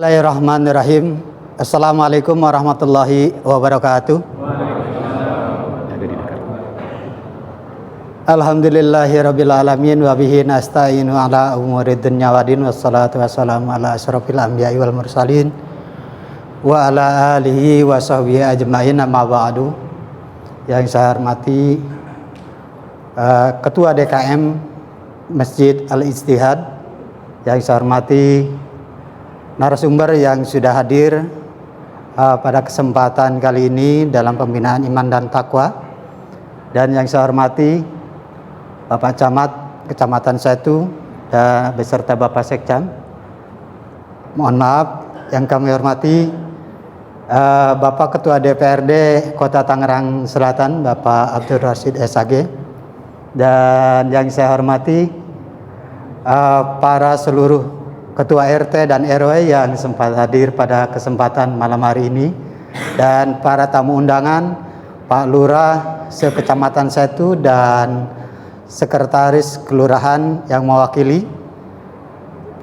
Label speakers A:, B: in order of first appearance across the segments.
A: Bismillahirrahmanirrahim. Assalamualaikum warahmatullahi wabarakatuh. Alhamdulillahirabbil alamin wa bihi nasta'inu ala umuri dunya waddin wassalatu wassalamu ala asyrofil anbiya'i wal mursalin wa ala alihi wa sahbihi ajmain, amma ba'du. Yang saya hormati Ketua DKM Masjid Al-Ijtihad, yang saya hormati narasumber yang sudah hadir pada kesempatan kali ini dalam pembinaan iman dan takwa, dan yang saya hormati Bapak Camat Kecamatan Setu dan beserta Bapak Sekcam. Mohon maaf, yang kami hormati Bapak Ketua DPRD Kota Tangerang Selatan Bapak Abdul Rashid SAG, dan yang saya hormati para seluruh Ketua RT dan RW yang sempat hadir pada kesempatan malam hari ini, dan para tamu undangan, Pak Lurah Sekecamatan Setu dan Sekretaris Kelurahan yang mewakili.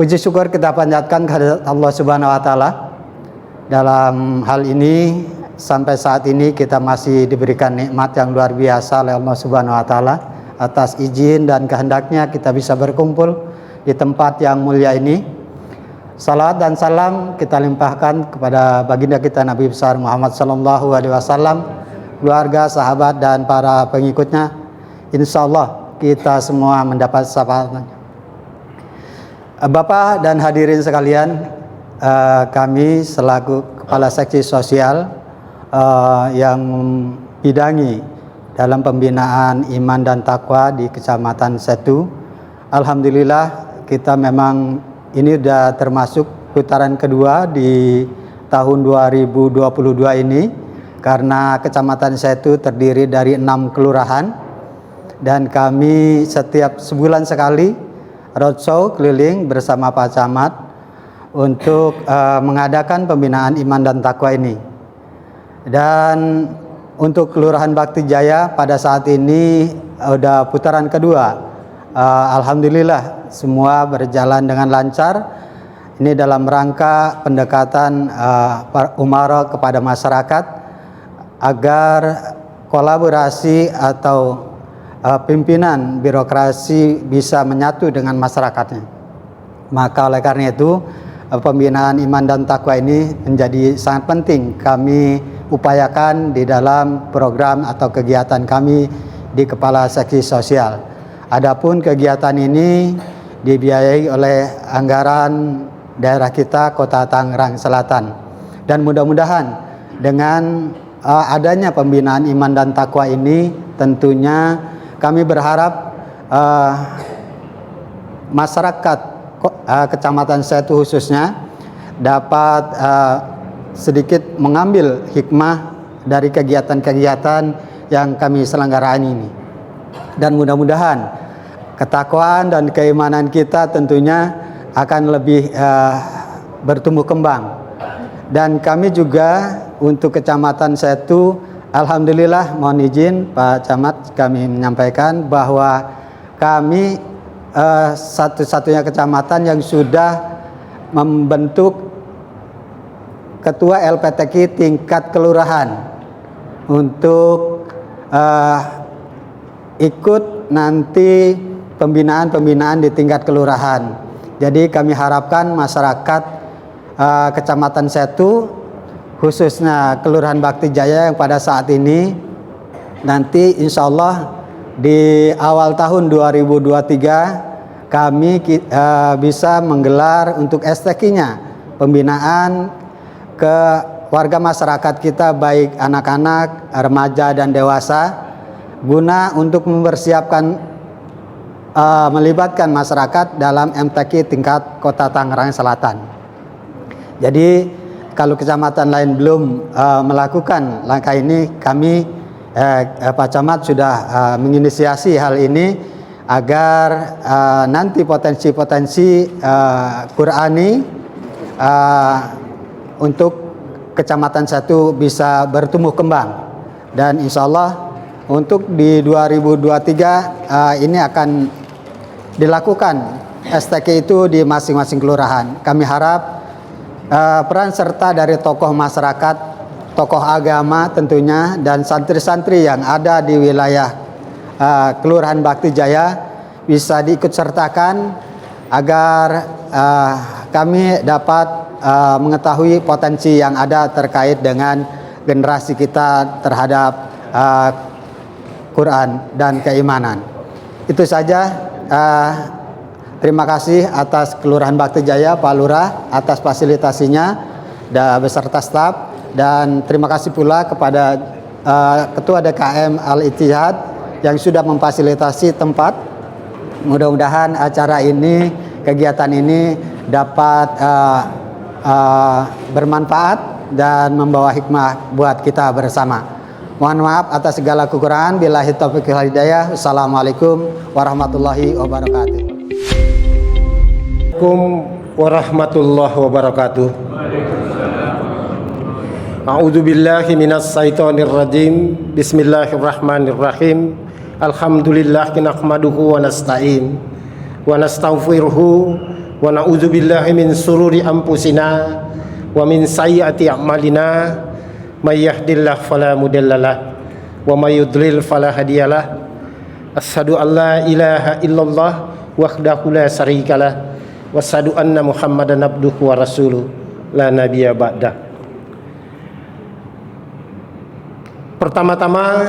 A: Puji syukur kita panjatkan kehadirat Allah Subhanahu wa Ta'ala. Dalam hal ini sampai saat ini kita masih diberikan nikmat yang luar biasa oleh Allah Subhanahu wa Ta'ala. Atas izin dan kehendaknya kita bisa berkumpul di tempat yang mulia ini. Salawat dan salam kita limpahkan kepada baginda kita Nabi besar Muhammad sallallahu alaihi wasallam, keluarga, sahabat dan para pengikutnya. Insyaallah kita semua mendapat syafaatnya. Bapak dan hadirin sekalian, kami selaku Kepala Seksi Sosial yang membidangi dalam pembinaan iman dan takwa di Kecamatan Setu, alhamdulillah kita memang ini sudah termasuk putaran kedua di tahun 2022 ini, karena Kecamatan Setu terdiri dari 6 kelurahan, dan kami setiap sebulan sekali roadshow keliling bersama Pak Camat untuk mengadakan pembinaan iman dan takwa ini. Dan untuk Kelurahan Bakti Jaya pada saat ini sudah putaran kedua. Alhamdulillah semua berjalan dengan lancar. Ini dalam rangka pendekatan umara kepada masyarakat agar kolaborasi atau pimpinan birokrasi bisa menyatu dengan masyarakatnya. Maka oleh karena itu pembinaan iman dan takwa ini menjadi sangat penting kami upayakan di dalam program atau kegiatan kami di Kepala Seksi Sosial. Adapun kegiatan ini dibiayai oleh anggaran daerah kita Kota Tangerang Selatan, dan mudah-mudahan dengan adanya pembinaan iman dan takwa ini tentunya kami berharap masyarakat Kecamatan Setu khususnya dapat sedikit mengambil hikmah dari kegiatan-kegiatan yang kami selenggarakan ini, dan mudah-mudahan ketakwaan dan keimanan kita tentunya akan lebih bertumbuh kembang. Dan kami juga untuk Kecamatan Setu, alhamdulillah, mohon izin Pak Camat kami menyampaikan bahwa kami satu-satunya kecamatan yang sudah membentuk Ketua LPTQ tingkat kelurahan untuk ikut nanti pembinaan di tingkat kelurahan. Jadi kami harapkan masyarakat Kecamatan Setu khususnya Kelurahan Bakti Jaya yang pada saat ini nanti insya Allah di awal tahun 2023 kami bisa menggelar untuk STQ-nya pembinaan ke warga masyarakat kita, baik anak-anak, remaja dan dewasa, guna untuk mempersiapkan melibatkan masyarakat dalam MTQ tingkat Kota Tangerang Selatan. Jadi kalau kecamatan lain belum melakukan langkah ini, kami Pak Camat sudah menginisiasi hal ini agar nanti potensi-potensi Qurani untuk Kecamatan Setu bisa bertumbuh kembang, dan insya Allah untuk di 2023 ini akan dilakukan STQ itu di masing-masing kelurahan. Kami harap peran serta dari tokoh masyarakat, tokoh agama tentunya, dan santri-santri yang ada di wilayah Kelurahan Bakti Jaya bisa diikut sertakan agar kami dapat mengetahui potensi yang ada terkait dengan generasi kita terhadap Quran dan keimanan. Itu saja. Terima kasih atas Kelurahan Bakti Jaya, Pak Lurah, atas fasilitasinya beserta staf, dan terima kasih pula kepada Ketua DKM Al-Ittihad yang sudah memfasilitasi tempat. Mudah-mudahan acara ini, kegiatan ini dapat bermanfaat dan membawa hikmah buat kita bersama. Mohon maaf atas segala kekurangan. Billahi taufiq wal hidayah. Wassalamualaikum warahmatullahi wabarakatuh.
B: Warahmatullahi wabarakatuh. A'udzu billahi minas syaitonir rajim. Bismillahirrahmanirrahim. Alhamdulillah nahmaduhu wa nasta'in wa nastaghfiruhu wa na'udzu billahi min sururi anfusina wa min sayyiati a'malina. May yahdihillahu fala mudhillalah wa may yudlil fala hadiyalah. Asyhadu an la ilaha illallah wahdahu la syarikalah. Wassadu anna Muhammadan abduhu wa rasuluh la nabiyya ba'da. Pertama-tama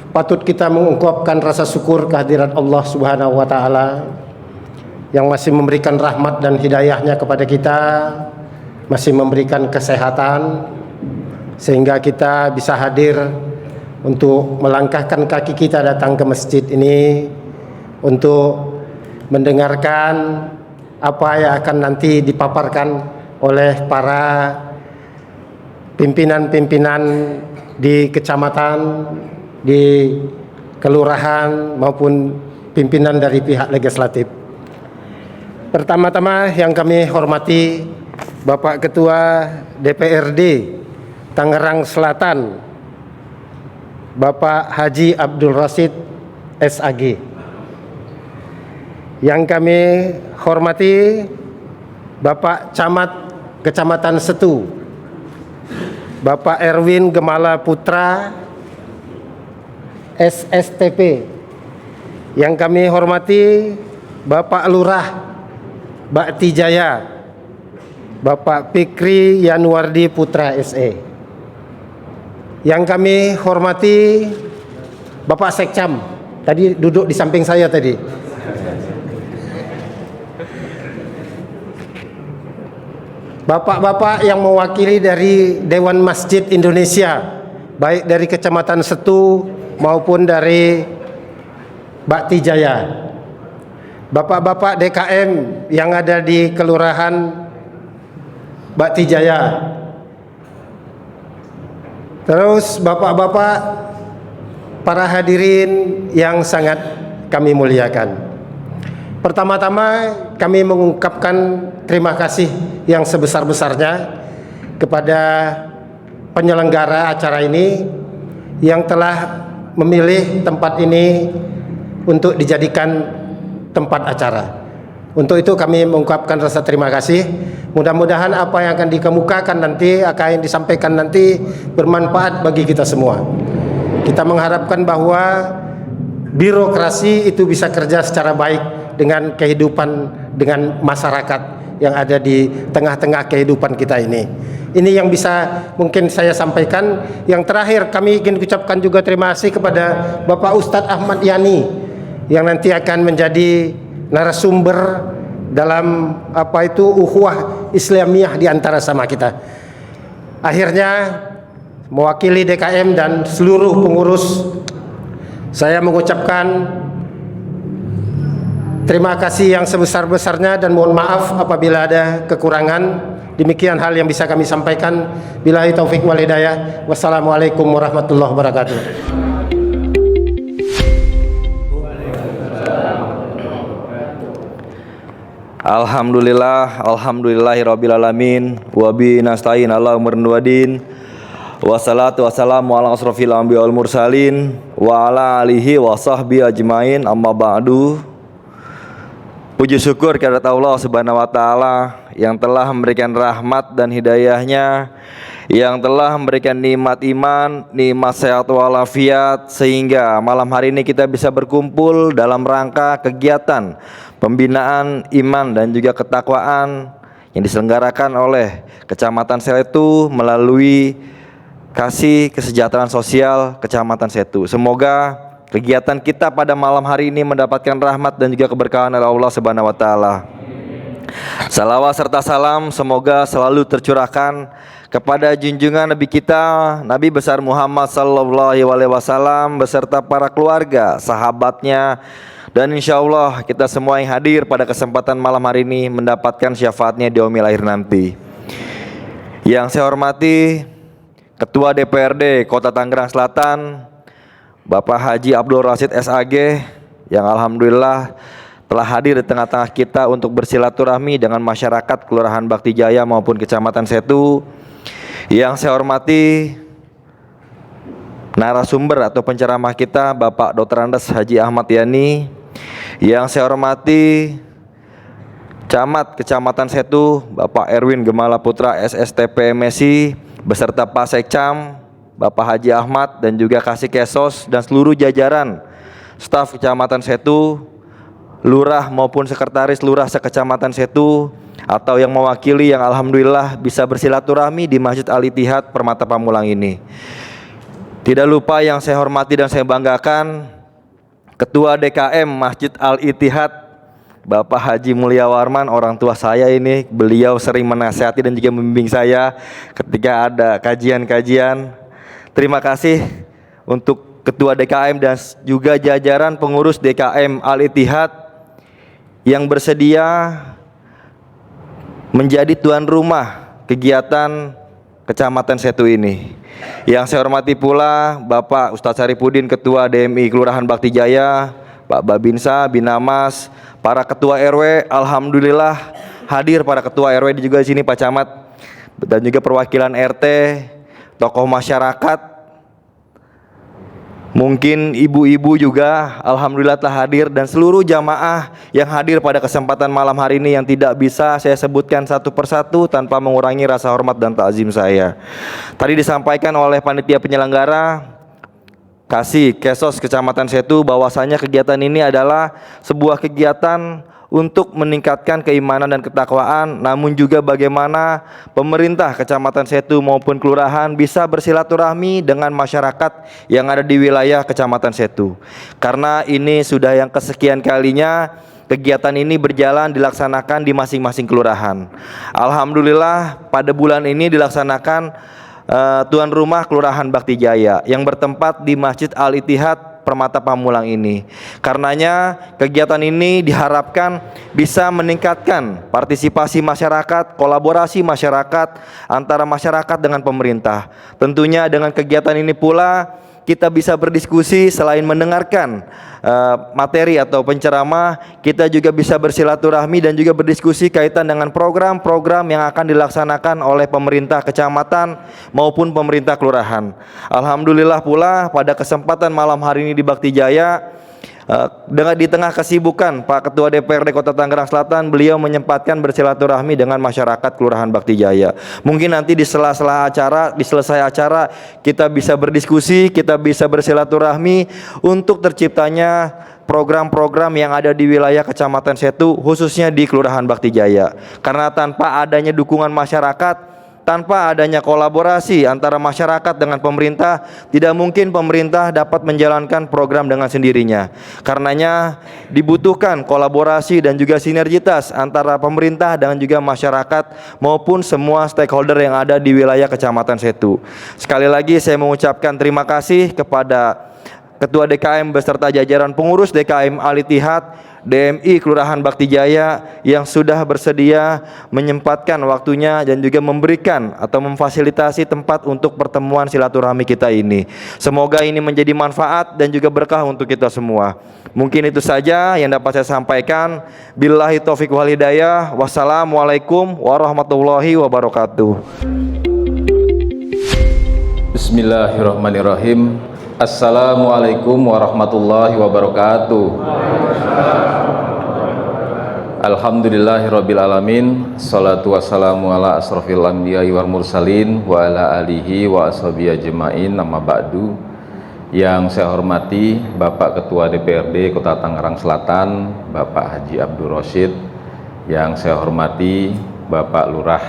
B: patut kita mengungkapkan rasa syukur kehadirat Allah Subhanahu wa taala yang masih memberikan rahmat dan hidayahnya kepada kita, masih memberikan kesehatan sehingga kita bisa hadir untuk melangkahkan kaki kita datang ke masjid ini untuk mendengarkan apa yang akan nanti dipaparkan oleh para pimpinan-pimpinan di kecamatan, di kelurahan maupun pimpinan dari pihak legislatif. Pertama-tama yang kami hormati Bapak Ketua DPRD Tangerang Selatan, Bapak Haji Abdul Rasid SAG. Yang kami hormati Bapak Camat Kecamatan Setu, Bapak Erwin Gemala Putra SSTP. Yang kami hormati Bapak Lurah Bakti Jaya, Bapak Fikri Yanuardi Putra SE. Yang kami hormati Bapak Sekcam, tadi duduk di samping saya tadi. Bapak-bapak yang mewakili dari Dewan Masjid Indonesia, baik dari Kecamatan Setu maupun dari Bakti Jaya. Bapak-bapak DKM yang ada di Kelurahan Bakti Jaya. Terus bapak-bapak para hadirin yang sangat kami muliakan. Pertama-tama kami mengungkapkan terima kasih yang sebesar-besarnya kepada penyelenggara acara ini yang telah memilih tempat ini untuk dijadikan tempat acara. Untuk itu kami mengungkapkan rasa terima kasih. Mudah-mudahan apa yang akan dikemukakan nanti, akan disampaikan nanti bermanfaat bagi kita semua. Kita mengharapkan bahwa birokrasi itu bisa kerja secara baik dengan kehidupan, dengan masyarakat yang ada di tengah-tengah kehidupan kita ini. Ini yang bisa mungkin saya sampaikan. Yang terakhir kami ingin ucapkan juga terima kasih kepada Bapak Ustadz Ahmad Yani yang nanti akan menjadi narasumber dalam ukhuwah Islamiyah di antara sama kita. Akhirnya mewakili DKM dan seluruh pengurus, saya mengucapkan terima kasih yang sebesar-besarnya dan mohon maaf apabila ada kekurangan. Demikian hal yang bisa kami sampaikan. Billahi taufik wal hidayah. Wassalamualaikum warahmatullahi wabarakatuh.
C: Alhamdulillah, alhamdulillahirabbil alamin, wa bi nasta'in ala umrin wadin. Wassalatu wassalamu ala asrofil anbiya wal mursalin wa ala alihi wa sahbihi ajmain, amma ba'du. Puji syukur kehadirat Allah Subhanahu wa taala yang telah memberikan rahmat dan hidayahnya, yang telah memberikan nikmat iman, nikmat sehat walafiat, sehingga malam hari ini kita bisa berkumpul dalam rangka kegiatan pembinaan iman dan juga ketakwaan yang diselenggarakan oleh Kecamatan Setu melalui Kasih Kesejahteraan Sosial Kecamatan Setu. Semoga kegiatan kita pada malam hari ini mendapatkan rahmat dan juga keberkahan dari Allah Subhanahu wa taala. Salawat serta salam semoga selalu tercurahkan kepada junjungan Nabi kita, Nabi besar Muhammad sallallahu alaihi wasallam beserta para keluarga, sahabatnya, dan insya Allah kita semua yang hadir pada kesempatan malam hari ini mendapatkan syafaatnya di yaumil akhir nanti. Yang saya hormati Ketua DPRD Kota Tangerang Selatan, Bapak Haji Abdul Rasid SAG, yang alhamdulillah telah hadir di tengah-tengah kita untuk bersilaturahmi dengan masyarakat Kelurahan Bakti Jaya maupun Kecamatan Setu. Yang saya hormati narasumber atau penceramah kita Bapak Dr. Andes Haji Ahmad Yani. Yang saya hormati Camat Kecamatan Setu Bapak Erwin Gemala Putra SSTP MSI beserta Pak Sekcam Bapak Haji Ahmad dan juga Kasih Kesos dan seluruh jajaran staf Kecamatan Setu, lurah maupun sekretaris lurah sekecamatan Setu, atau yang mewakili yang alhamdulillah bisa bersilaturahmi di Masjid Al-Ittihad Permata Pamulang ini. Tidak lupa yang saya hormati dan saya banggakan Ketua DKM Masjid Al-Ittihad Bapak Haji Mulia Warman, orang tua saya ini. Beliau sering menasihati dan juga membimbing saya ketika ada kajian-kajian. Terima kasih untuk Ketua DKM dan juga jajaran pengurus DKM Al-Ittihad yang bersedia menjadi tuan rumah kegiatan Kecamatan Setu ini. Yang saya hormati pula Bapak Ustadz Saripudin, Ketua DMI Kelurahan Bakti Jaya, Pak Babinsa, Binamas, para Ketua RW, alhamdulillah hadir para Ketua RW juga di sini, Pak Camat, dan juga perwakilan RT, tokoh masyarakat, mungkin ibu-ibu juga alhamdulillah telah hadir, dan seluruh jamaah yang hadir pada kesempatan malam hari ini yang tidak bisa saya sebutkan satu persatu tanpa mengurangi rasa hormat dan takzim saya. Tadi disampaikan oleh panitia penyelenggara Kasih Kesos Kecamatan Setu bahwasanya kegiatan ini adalah sebuah kegiatan untuk meningkatkan keimanan dan ketakwaan, namun juga bagaimana pemerintah Kecamatan Setu maupun kelurahan bisa bersilaturahmi dengan masyarakat yang ada di wilayah Kecamatan Setu. Karena ini sudah yang kesekian kalinya kegiatan ini berjalan dilaksanakan di masing-masing kelurahan. Alhamdulillah pada bulan ini dilaksanakan tuan rumah Kelurahan Bakti Jaya yang bertempat di Masjid Al-Ittihad Permata Pamulang ini. Karenanya kegiatan ini diharapkan bisa meningkatkan partisipasi masyarakat, kolaborasi masyarakat antara masyarakat dengan pemerintah. Tentunya dengan kegiatan ini pula kita bisa berdiskusi selain mendengarkan materi atau penceramah, kita juga bisa bersilaturahmi dan juga berdiskusi kaitan dengan program-program yang akan dilaksanakan oleh pemerintah kecamatan maupun pemerintah kelurahan. Alhamdulillah pula pada kesempatan malam hari ini di Bakti Jaya, dengan di tengah kesibukan Pak Ketua DPRD Kota Tangerang Selatan, beliau menyempatkan bersilaturahmi dengan masyarakat Kelurahan Bakti Jaya. Mungkin nanti di sela-sela acara, di selesai acara, kita bisa berdiskusi, kita bisa bersilaturahmi untuk terciptanya program-program yang ada di wilayah Kecamatan Setu, khususnya di Kelurahan Bakti Jaya. Karena tanpa adanya dukungan masyarakat, tanpa adanya kolaborasi antara masyarakat dengan pemerintah, tidak mungkin pemerintah dapat menjalankan program dengan sendirinya. Karenanya dibutuhkan kolaborasi dan juga sinergitas antara pemerintah dan juga masyarakat maupun semua stakeholder yang ada di wilayah Kecamatan Setu. Sekali lagi saya mengucapkan terima kasih kepada Ketua DKM beserta jajaran pengurus DKM Al-Ittihad, DMI Kelurahan Bakti Jaya yang sudah bersedia menyempatkan waktunya dan juga memberikan atau memfasilitasi tempat untuk pertemuan silaturahmi kita ini. Semoga ini menjadi manfaat dan juga berkah untuk kita semua. Mungkin itu saja yang dapat saya sampaikan. Billahi taufiq wal hidayah. Wassalamualaikum warahmatullahi wabarakatuh.
D: Bismillahirrahmanirrahim. Assalamualaikum warahmatullahi wabarakatuh. Alhamdulillahirabbil alamin. Shalatu wassalamu ala asrofil anbiya'i wal mursalin wa ala alihi wa ashabihi ajmain. Amma ba'du. Yang saya hormati Bapak Ketua DPRD Kota Tangerang Selatan, Bapak Haji Abdul Rosyid. Yang saya hormati Bapak Lurah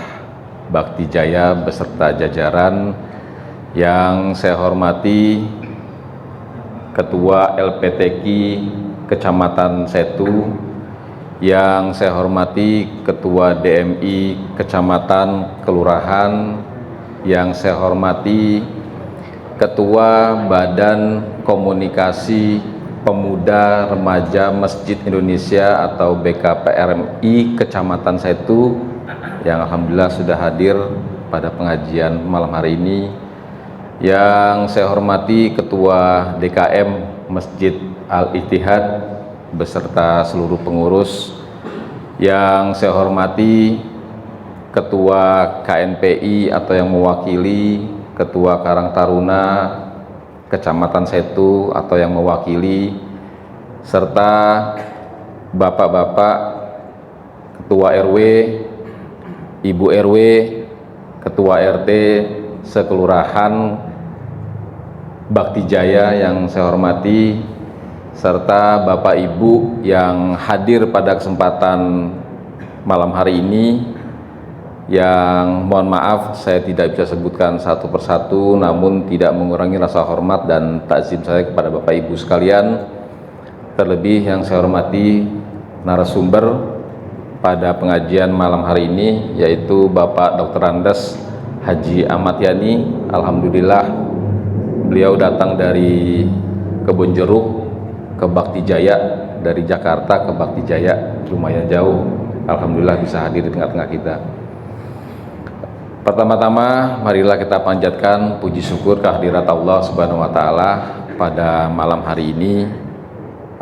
D: Bakti Jaya beserta jajaran. Yang saya hormati Ketua LPTQ Kecamatan Setu. Yang saya hormati Ketua DMI Kecamatan Kelurahan, yang saya hormati Ketua Badan Komunikasi Pemuda Remaja Masjid Indonesia atau BKPRMI Kecamatan Setu, yang alhamdulillah sudah hadir pada pengajian malam hari ini. Yang saya hormati Ketua DKM Masjid Al-Ittihad beserta seluruh pengurus. Yang saya hormati Ketua KNPI atau yang mewakili, Ketua Karang Taruna Kecamatan Setu atau yang mewakili, serta bapak-bapak Ketua RW, Ibu RW, Ketua RT sekelurahan Bakti Jaya yang saya hormati, serta Bapak Ibu yang hadir pada kesempatan malam hari ini, yang mohon maaf saya tidak bisa sebutkan satu persatu, namun tidak mengurangi rasa hormat dan takzim saya kepada Bapak Ibu sekalian. Terlebih yang saya hormati narasumber pada pengajian malam hari ini, yaitu Bapak Dr. Andes Haji Ahmad Yani. Alhamdulillah beliau datang dari Kebon Jeruk ke Bakti Jaya, dari Jakarta ke Bakti Jaya, lumayan jauh. Alhamdulillah bisa hadir di tengah-tengah kita. Pertama-tama marilah kita panjatkan puji syukur kehadirat Allah Subhanahu wa taala pada malam hari ini.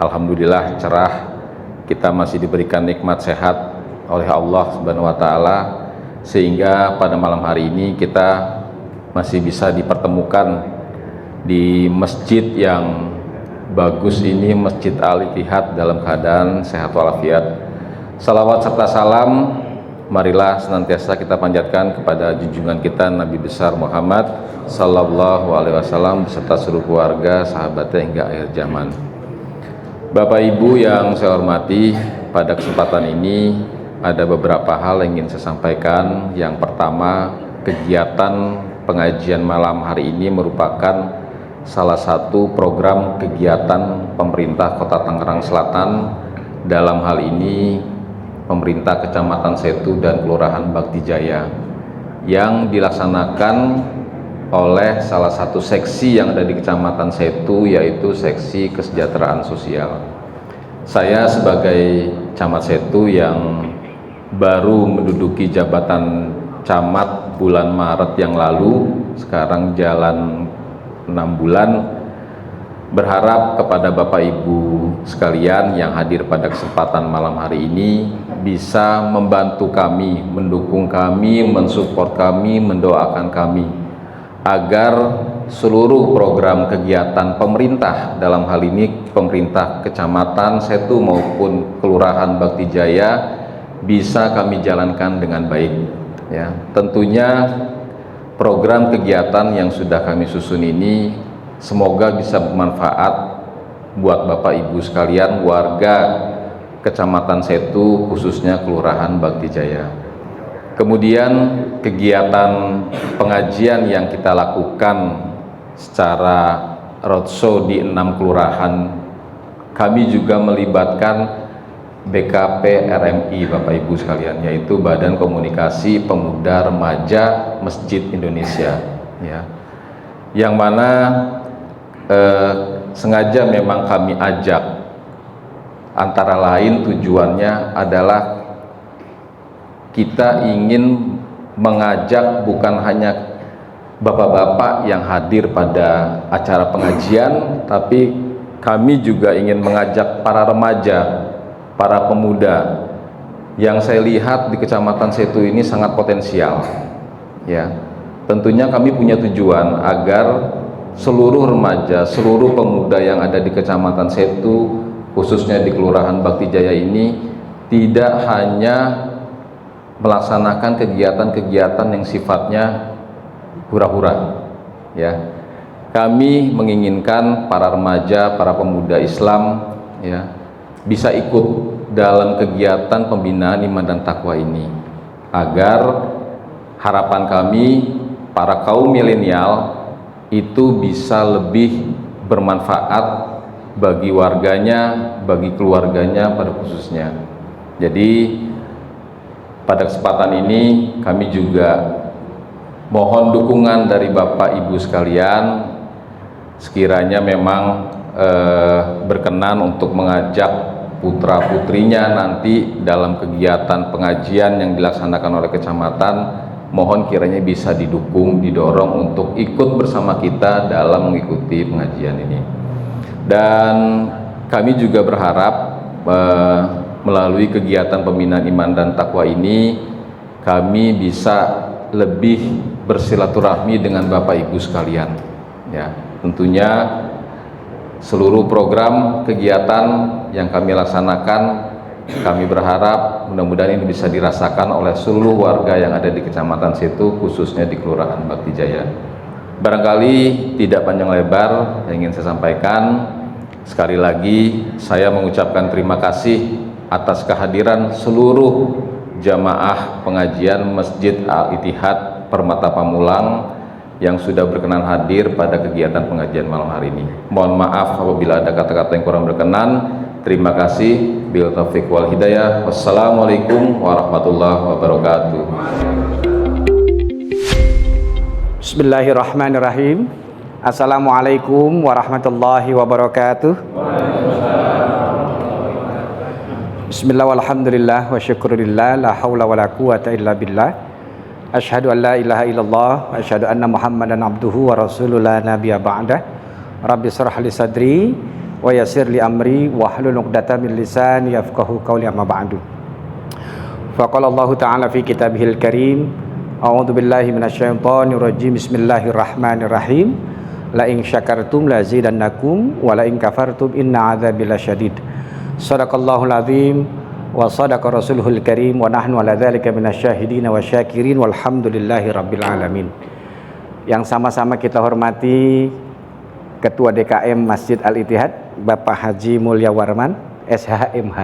D: Alhamdulillah cerah, kita masih diberikan nikmat sehat oleh Allah Subhanahu wa taala, sehingga pada malam hari ini kita masih bisa dipertemukan di masjid yang bagus ini, Masjid Al-Ittihad, dalam keadaan sehat walafiat. Salawat serta salam marilah senantiasa kita panjatkan kepada junjungan kita Nabi besar Muhammad sallallahu alaihi wasallam beserta seluruh keluarga, sahabatnya hingga akhir zaman. Bapak Ibu yang saya hormati, pada kesempatan ini ada beberapa hal yang ingin saya sampaikan. Yang pertama, kegiatan pengajian malam hari ini merupakan salah satu program kegiatan pemerintah Kota Tangerang Selatan, dalam hal ini pemerintah Kecamatan Setu dan Kelurahan Bakti Jaya, yang dilaksanakan oleh salah satu seksi yang ada di Kecamatan Setu, yaitu seksi kesejahteraan sosial. Saya sebagai camat Setu yang baru menduduki jabatan camat bulan Maret yang lalu, sekarang jalan 6 bulan, berharap kepada Bapak Ibu sekalian yang hadir pada kesempatan malam hari ini bisa membantu kami, mendukung kami, mensupport kami, mendoakan kami agar seluruh program kegiatan pemerintah, dalam hal ini pemerintah Kecamatan Setu maupun Kelurahan Bakti Jaya, bisa kami jalankan dengan baik. Ya, tentunya program kegiatan yang sudah kami susun ini semoga bisa bermanfaat buat Bapak Ibu sekalian, warga Kecamatan Setu, khususnya Kelurahan Bakti Jaya. Kemudian kegiatan pengajian yang kita lakukan secara roadshow di 6 kelurahan, kami juga melibatkan BKP RMI Bapak Ibu sekalian, yaitu Badan Komunikasi Pemuda Remaja Masjid Indonesia, ya, yang mana sengaja memang kami ajak, antara lain tujuannya adalah kita ingin mengajak bukan hanya bapak-bapak yang hadir pada acara pengajian, tapi kami juga ingin mengajak para remaja, para pemuda yang saya lihat di Kecamatan Setu ini sangat potensial. Ya, tentunya kami punya tujuan agar seluruh remaja, seluruh pemuda yang ada di Kecamatan Setu, khususnya di Kelurahan Bakti Jaya ini, tidak hanya melaksanakan kegiatan-kegiatan yang sifatnya hura-hura, ya. Kami menginginkan para remaja, para pemuda Islam, ya, bisa ikut dalam kegiatan pembinaan iman dan takwa ini, agar harapan kami para kaum milenial itu bisa lebih bermanfaat bagi warganya, bagi keluarganya pada khususnya. Jadi pada kesempatan ini kami juga mohon dukungan dari Bapak Ibu sekalian, sekiranya memang berkenan untuk mengajak putra putrinya nanti dalam kegiatan pengajian yang dilaksanakan oleh kecamatan, mohon kiranya bisa didukung, didorong untuk ikut bersama kita dalam mengikuti pengajian ini. Dan kami juga berharap melalui kegiatan pembinaan iman dan takwa ini kami bisa lebih bersilaturahmi dengan Bapak Ibu sekalian, ya. Tentunya seluruh program kegiatan yang kami laksanakan, kami berharap mudah-mudahan ini bisa dirasakan oleh seluruh warga yang ada di Kecamatan Setu, khususnya di Kelurahan Bakti Jaya. Barangkali tidak panjang lebar yang ingin saya sampaikan. Sekali lagi saya mengucapkan terima kasih atas kehadiran seluruh jamaah pengajian Masjid Al-Ittihad Permata Pamulang yang sudah berkenan hadir pada kegiatan pengajian malam hari ini. Mohon maaf apabila ada kata-kata yang kurang berkenan. Terima kasih. Bil taufiq wal hidayah. Wassalamualaikum warahmatullahi wabarakatuh.
E: Bismillahirrahmanirrahim. Assalamualaikum warahmatullahi wabarakatuh. Bismillah walhamdulillah wa syukurillah, la hawla wa la quwata illa billah. Asyhadu an la ilaha illallah wa asyhadu anna Muhammadan abduhu wa rasuluhu la nabiyya ba'dah. Rabbi shrah li sadri wa yassir li amri wa hlul 'uqdatam min lisani yafqahu qawli, amma ba'du. Faqala Allah ta'ala fi kitabihil karim, a'udzu billahi minasyaitonir rajim. Bismillahirrahmanirrahim. La in syakartum la zidannakum wa la in kafartum inna 'adzabi lasyadid. Shadaqallahul azim wa sadaqa rasuluhul karim wa nahnu ala dzalika minasyahidin wa syakirin walhamdulillahi rabbil alamin. Yang sama-sama kita hormati Ketua DKM Masjid Al-Ittihad Bapak Haji Mulya Warman SHMH.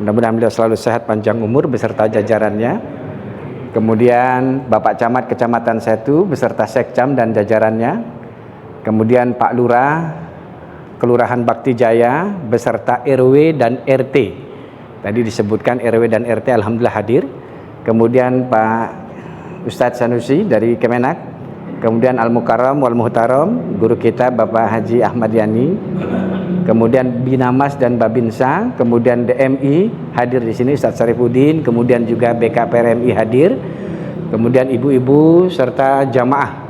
E: Mudah-mudahan beliau selalu sehat, panjang umur beserta jajarannya. Kemudian Bapak Camat Kecamatan Setu beserta Sekcam dan jajarannya. Kemudian Pak Lurah Kelurahan Bakti Jaya beserta RW dan RT. Tadi disebutkan RW dan RT alhamdulillah hadir. Kemudian Pak Ustadz Sanusi dari Kemenak. Kemudian Al Mukarram wal Muhtaram guru kita Bapak Haji Ahmad Yani. Kemudian Binamas dan Babinsa, kemudian DMI hadir di sini Ustadz Syarifuddin, kemudian juga BKPRMI hadir. Kemudian ibu-ibu serta jamaah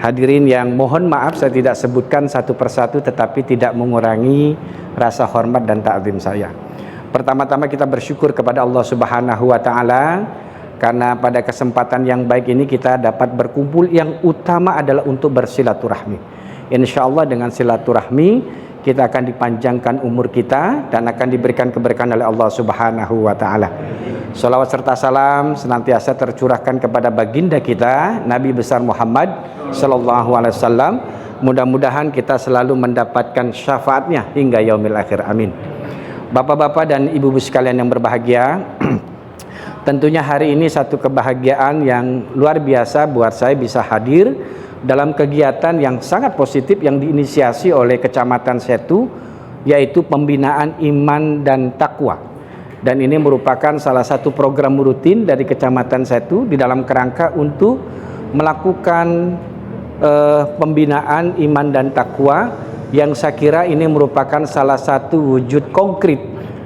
E: hadirin yang mohon maaf saya tidak sebutkan satu persatu, tetapi tidak mengurangi rasa hormat dan ta'zim saya. Pertama-tama kita bersyukur kepada Allah Subhanahu wa taala karena pada kesempatan yang baik ini kita dapat berkumpul, yang utama adalah untuk bersilaturahmi. Insya Allah dengan silaturahmi kita akan dipanjangkan umur kita dan akan diberikan keberkahan oleh Allah Subhanahu wa taala. Shalawat serta salam senantiasa tercurahkan kepada baginda kita Nabi besar Muhammad sallallahu alaihi wasallam. Mudah-mudahan kita selalu mendapatkan syafaatnya hingga yaumil akhir. Amin. Bapak-bapak dan ibu-ibu sekalian yang berbahagia, tentunya hari ini satu kebahagiaan yang luar biasa buat saya bisa hadir dalam kegiatan yang sangat positif yang diinisiasi oleh Kecamatan Setu, yaitu pembinaan iman dan takwa. Dan ini merupakan salah satu program rutin dari Kecamatan Setu di dalam kerangka untuk melakukan pembinaan iman dan takwa, yang saya kira ini merupakan salah satu wujud konkret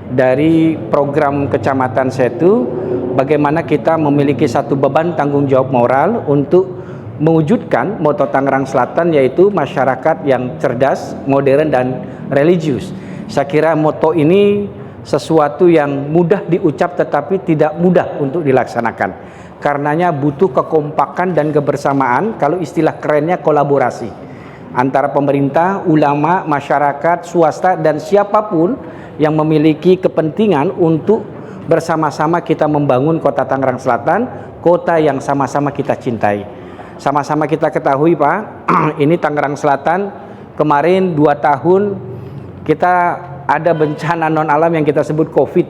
E: dari program Kecamatan Setu, bagaimana kita memiliki satu beban tanggung jawab moral untuk mewujudkan moto Tangerang Selatan, yaitu masyarakat yang cerdas, modern, dan religius. Saya kira moto ini sesuatu yang mudah diucap tetapi tidak mudah untuk dilaksanakan. Karenanya butuh kekompakan dan kebersamaan, kalau istilah kerennya kolaborasi antara pemerintah, ulama, masyarakat, swasta, dan siapapun yang memiliki kepentingan untuk bersama-sama kita membangun kota Tangerang Selatan, kota yang sama-sama kita cintai. Sama-sama kita ketahui Pak, ini Tangerang Selatan kemarin 2 tahun kita ada bencana non alam yang kita sebut COVID,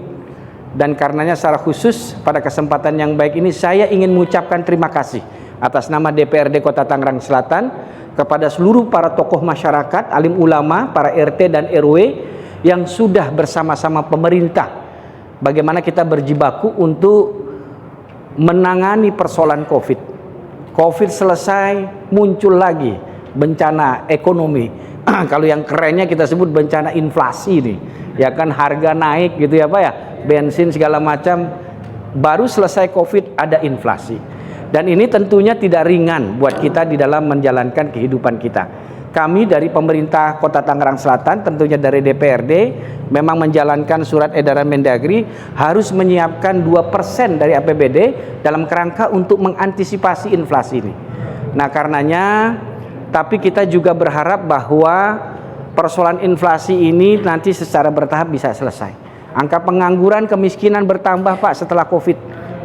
E: dan karenanya secara khusus pada kesempatan yang baik ini saya ingin mengucapkan terima kasih atas nama DPRD Kota Tangerang Selatan kepada seluruh para tokoh masyarakat, alim ulama, para RT dan RW yang sudah bersama-sama pemerintah bagaimana kita berjibaku untuk menangani persoalan COVID. COVID selesai, muncul lagi bencana ekonomi. Kalau yang kerennya kita sebut bencana inflasi nih, ya kan, harga naik gitu ya Pak ya, bensin segala macam. Baru selesai COVID ada inflasi, dan ini tentunya tidak ringan buat kita di dalam menjalankan kehidupan kita. Kami dari pemerintah Kota Tangerang Selatan, tentunya dari DPRD, memang menjalankan surat edaran Mendagri harus menyiapkan 2% dari APBD dalam kerangka untuk mengantisipasi inflasi ini. Nah karenanya, tapi kita juga berharap bahwa persoalan inflasi ini nanti secara bertahap bisa selesai. Angka pengangguran, kemiskinan bertambah Pak setelah COVID,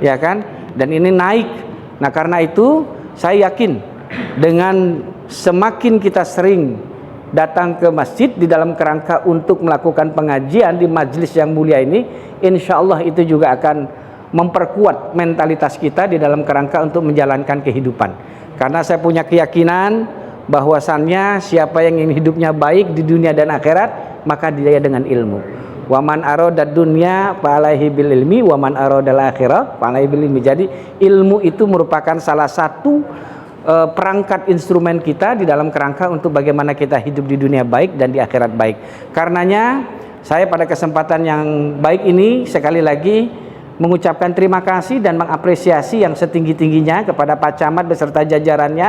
E: ya kan? Dan ini naik. Nah karena itu saya yakin dengan semakin kita sering datang ke masjid di dalam kerangka untuk melakukan pengajian di majelis yang mulia ini, insya Allah itu juga akan memperkuat mentalitas kita di dalam kerangka untuk menjalankan kehidupan. Karena saya punya keyakinan bahwasannya siapa yang ingin hidupnya baik di dunia dan akhirat, maka dia dengan ilmu. Waman aradad dunya fa'alaihi bil ilmi, waman aradal akhirah fa'alaihi bil ilmi. Jadi ilmu itu merupakan salah satu perangkat instrumen kita di dalam kerangka untuk bagaimana kita hidup di dunia baik dan di akhirat baik. Karenanya saya pada kesempatan yang baik ini sekali lagi mengucapkan terima kasih dan mengapresiasi yang setinggi-tingginya kepada Pak Camat beserta jajarannya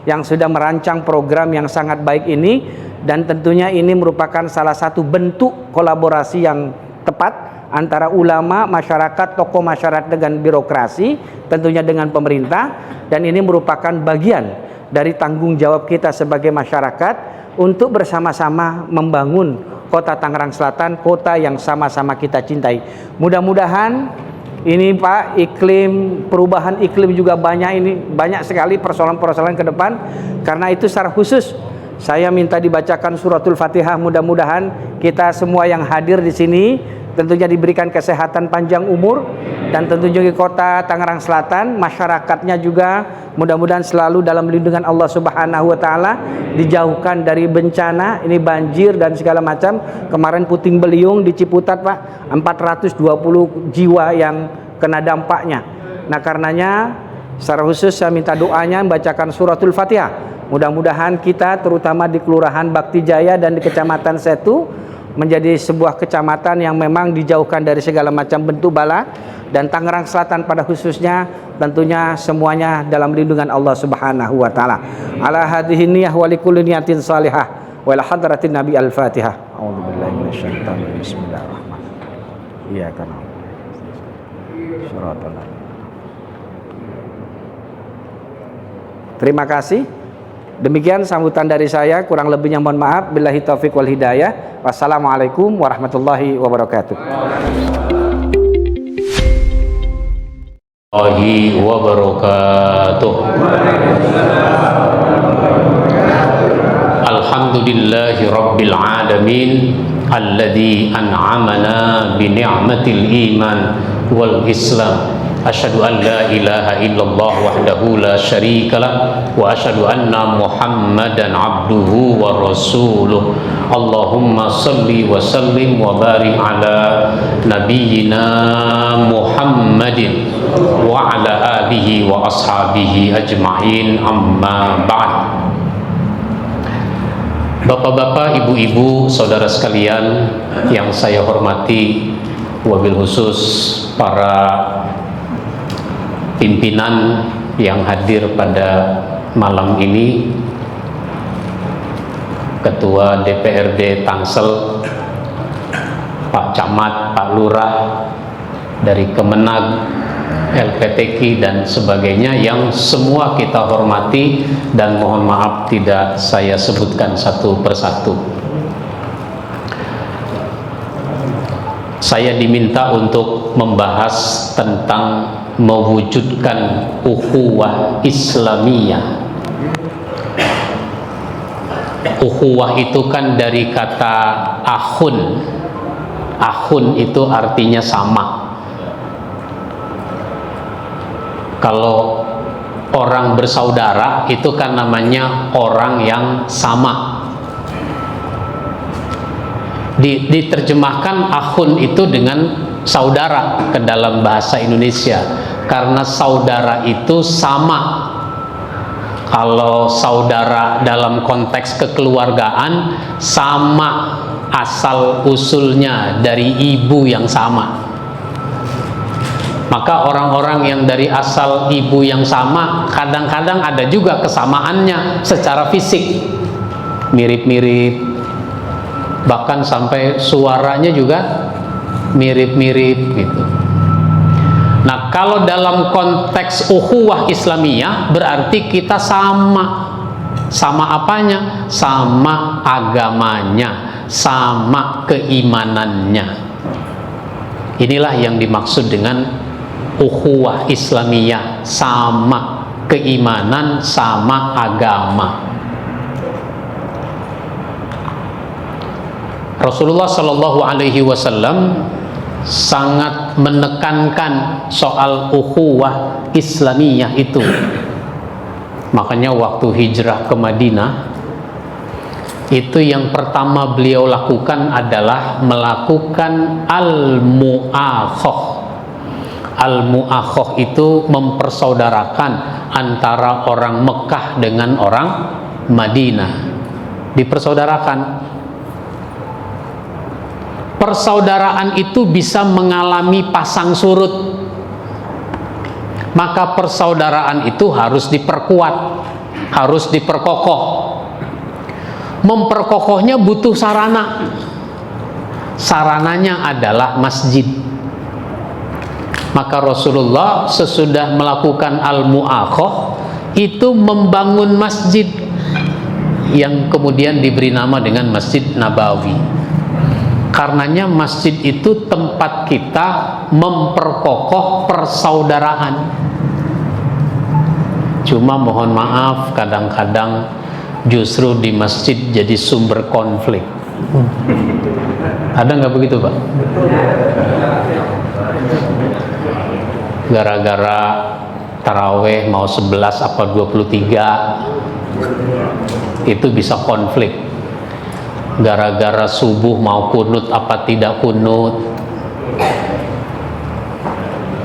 E: yang sudah merancang program yang sangat baik ini, dan tentunya ini merupakan salah satu bentuk kolaborasi yang tepat antara ulama, masyarakat, tokoh masyarakat dengan birokrasi, tentunya dengan pemerintah, dan ini merupakan bagian dari tanggung jawab kita sebagai masyarakat untuk bersama-sama membangun kota Tangerang Selatan, kota yang sama-sama kita cintai. Mudah-mudahan ini Pak, iklim, perubahan iklim juga banyak, ini banyak sekali persoalan-persoalan ke depan. Karena itu secara khusus saya minta dibacakan suratul Fatihah. Mudah-mudahan kita semua yang hadir di sini tentunya diberikan kesehatan panjang umur, dan tentunya di kota Tangerang Selatan masyarakatnya juga mudah-mudahan selalu dalam lindungan Allah Subhanahu wa taala, dijauhkan dari bencana ini banjir dan segala macam. Kemarin puting beliung di Ciputat Pak, 420 jiwa yang kena dampaknya. Nah karenanya secara khusus saya minta doanya membacakan suratul Fatihah. Mudah-mudahan kita terutama di Kelurahan Bakti Jaya dan di Kecamatan Setu menjadi sebuah kecamatan yang memang dijauhkan dari segala macam bentuk bala, dan Tangerang Selatan pada khususnya tentunya semuanya dalam lindungan Allah Subhanahu wa taala. Ala hadhihi niyyah wa likulli niyatin salihah wa ila hadratin Nabi Al-Fatihah. A'udzubillahi minasyaitonir rajim. Bismillahirrahmanirrahim. Iyyaka na'budu. Shiratal ladzina. Terima kasih. Demikian sambutan dari saya, kurang lebihnya mohon maaf. Billahi taufiq wal hidayah. Wassalamualaikum warahmatullahi wabarakatuh.
F: Warahmatullahi wabarakatuh. Alhamdulillahi rabbil alamin alladzi an'amana bi ni'matil iman wal islam. Asyhadu an la ilaha illallah wahdahu la syarikalah wa asyhadu anna Muhammadan abduhu wa rasuluh. Allahumma salli wa sallim wa barik ala nabiyyina Muhammadin wa ala alihi wa ashabihi ajma'in, amma ba'd. Bapak-bapak, ibu-ibu, saudara sekalian yang saya hormati, wabil khusus para pimpinan yang hadir pada malam ini, Ketua DPRD Tangsel, Pak Camat, Pak Lurah, dari Kemenag, LPTK dan sebagainya yang semua kita hormati dan mohon maaf tidak saya sebutkan satu persatu. saya diminta untuk membahas tentang mewujudkan ukhuwah Islamiyah. Ukhuwah itu kan dari kata akhun. Akhun itu artinya sama. Kalau orang bersaudara itu kan namanya orang yang sama. Diterjemahkan akhun itu dengan saudara ke dalam bahasa Indonesia, karena saudara itu sama. Kalau saudara dalam konteks kekeluargaan sama asal usulnya dari ibu yang sama. Maka orang-orang yang dari asal ibu yang sama kadang-kadang ada juga kesamaannya secara fisik, mirip-mirip, bahkan sampai suaranya juga mirip-mirip gitu. Nah, kalau dalam konteks ukhuwah Islamiyah berarti kita sama. Sama apanya? Sama agamanya, sama keimanannya. Inilah yang dimaksud dengan ukhuwah Islamiyah, sama keimanan, sama agama. Rasulullah Shallallahu Alaihi Wasallam sangat menekankan soal ukhuwah Islamiyah itu. Makanya waktu hijrah ke Madinah, itu yang pertama beliau lakukan adalah melakukan al-mu'akhah. Al-mu'akhah itu mempersaudarakan antara orang Mekah dengan orang Madinah. Dipersaudarakan. Persaudaraan itu bisa mengalami pasang surut. Maka persaudaraan itu harus diperkuat, harus diperkokoh. Memperkokohnya butuh sarana. Sarananya adalah masjid. Maka Rasulullah sesudah melakukan al-mu'akhah itu membangun masjid yang kemudian diberi nama dengan Masjid Nabawi. Karenanya masjid itu tempat kita memperkokoh persaudaraan. Cuma mohon maaf, kadang-kadang justru di masjid jadi sumber konflik. Ada nggak begitu, Pak? Gara-gara taraweh mau 11 apa 23 itu bisa konflik. Gara-gara subuh mau kunut apa tidak kunut.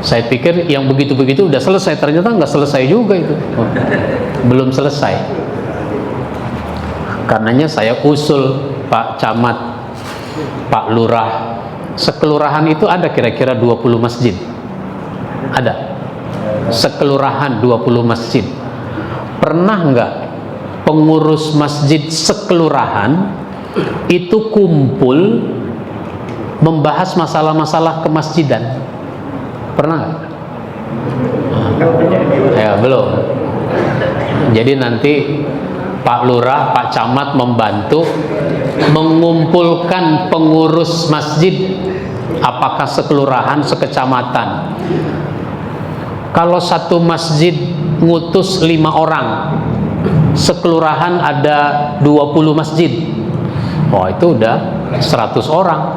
F: Saya pikir yang begitu-begitu udah selesai, ternyata nggak selesai juga itu. Belum selesai. Karenanya saya usul Pak Camat, Pak Lurah, sekelurahan itu ada kira-kira 20 masjid. Ada. Sekelurahan 20 masjid. Pernah nggak pengurus masjid sekelurahan itu kumpul membahas masalah-masalah kemasjidan? Pernah nggak? Ya, belum. Jadi nanti Pak Lurah, Pak Camat membantu mengumpulkan pengurus masjid, apakah sekelurahan, sekecamatan. Kalau satu masjid ngutus 5 orang, sekelurahan ada 20 masjid. Oh, itu udah 100 orang.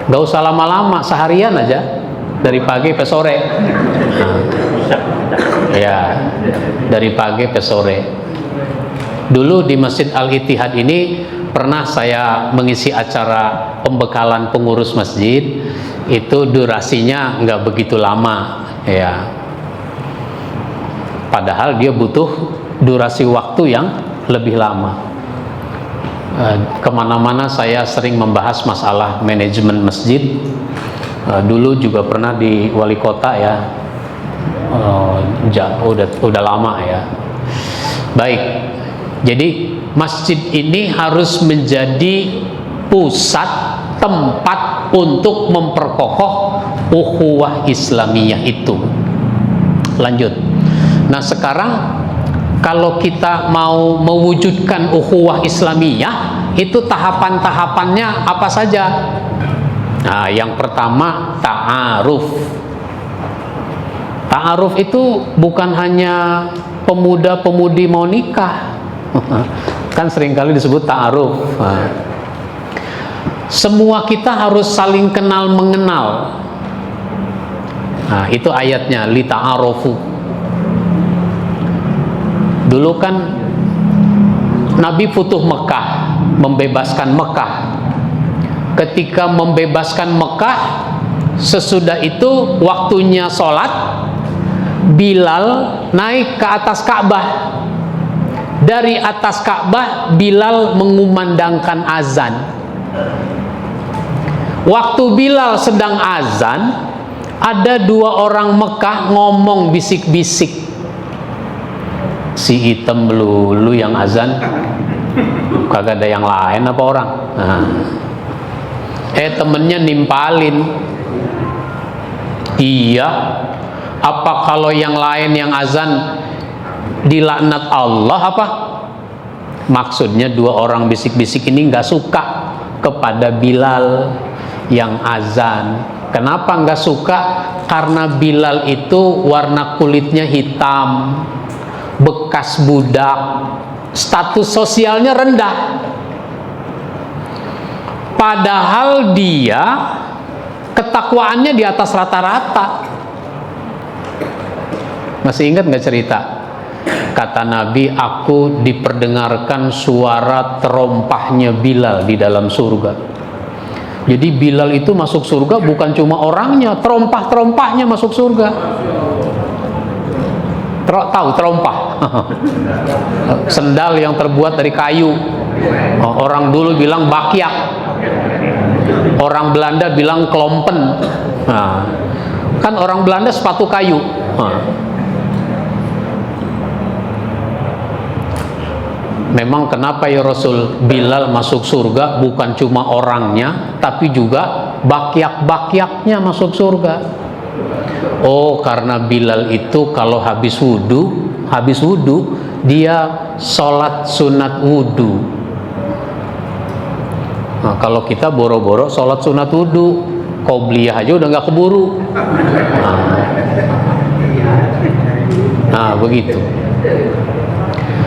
F: Gak usah lama-lama, seharian aja, dari pagi ke sore. Ya, dari pagi ke sore. Dulu di Masjid Al-Ittihad ini pernah saya mengisi acara pembekalan pengurus masjid. Itu durasinya nggak begitu lama, ya. Padahal dia butuh durasi waktu yang lebih lama. Kemana-mana saya sering membahas masalah manajemen masjid. Dulu juga pernah di wali kota, ya. Udah lama, ya. Baik, jadi masjid ini harus menjadi pusat tempat untuk memperkokoh ukhuwah Islamiyah itu. Lanjut. Nah, sekarang kalau kita mau mewujudkan ukhuwah Islamiyah, itu tahapan-tahapannya apa saja? Nah, yang pertama ta'aruf. Ta'aruf itu bukan hanya pemuda-pemudi mau nikah. Kan seringkali disebut ta'aruf. Semua kita harus saling kenal mengenal. Nah, itu ayatnya li ta'arufu. Dulu kan Nabi futuh Mekah, membebaskan Mekah. Ketika membebaskan Mekah, sesudah itu waktunya sholat, Bilal naik ke atas Ka'bah. Dari atas Ka'bah Bilal mengumandangkan azan. Waktu Bilal sedang azan, ada dua orang Mekah ngomong bisik-bisik. Si hitam melulu yang azan, kagak ada yang lain apa orang? Nah. Temennya nimpalin, iya, apa kalau yang lain yang azan dilaknat Allah apa? Maksudnya dua orang bisik-bisik ini nggak suka kepada Bilal yang azan. Kenapa nggak suka? Karena Bilal itu warna kulitnya hitam, bekas budak, status sosialnya rendah. Padahal dia ketakwaannya di atas rata-rata. Masih ingat nggak cerita? Kata Nabi, aku diperdengarkan suara terompahnya Bilal di dalam surga. Jadi Bilal itu masuk surga bukan cuma orangnya, terompah-terompahnya masuk surga. Tahu terompah? Sendal yang terbuat dari kayu. Orang dulu bilang bakyak. Orang Belanda bilang klompen. Nah, kan orang Belanda sepatu kayu. Nah. Memang kenapa ya Rasul? Bilal masuk surga bukan cuma orangnya, tapi juga bakyak-bakyaknya masuk surga. Oh, karena Bilal itu kalau habis wudhu dia sholat sunat wudhu. Nah, kalau kita boro-boro sholat sunat wudhu, qobliyah aja udah nggak keburu. Nah, begitu.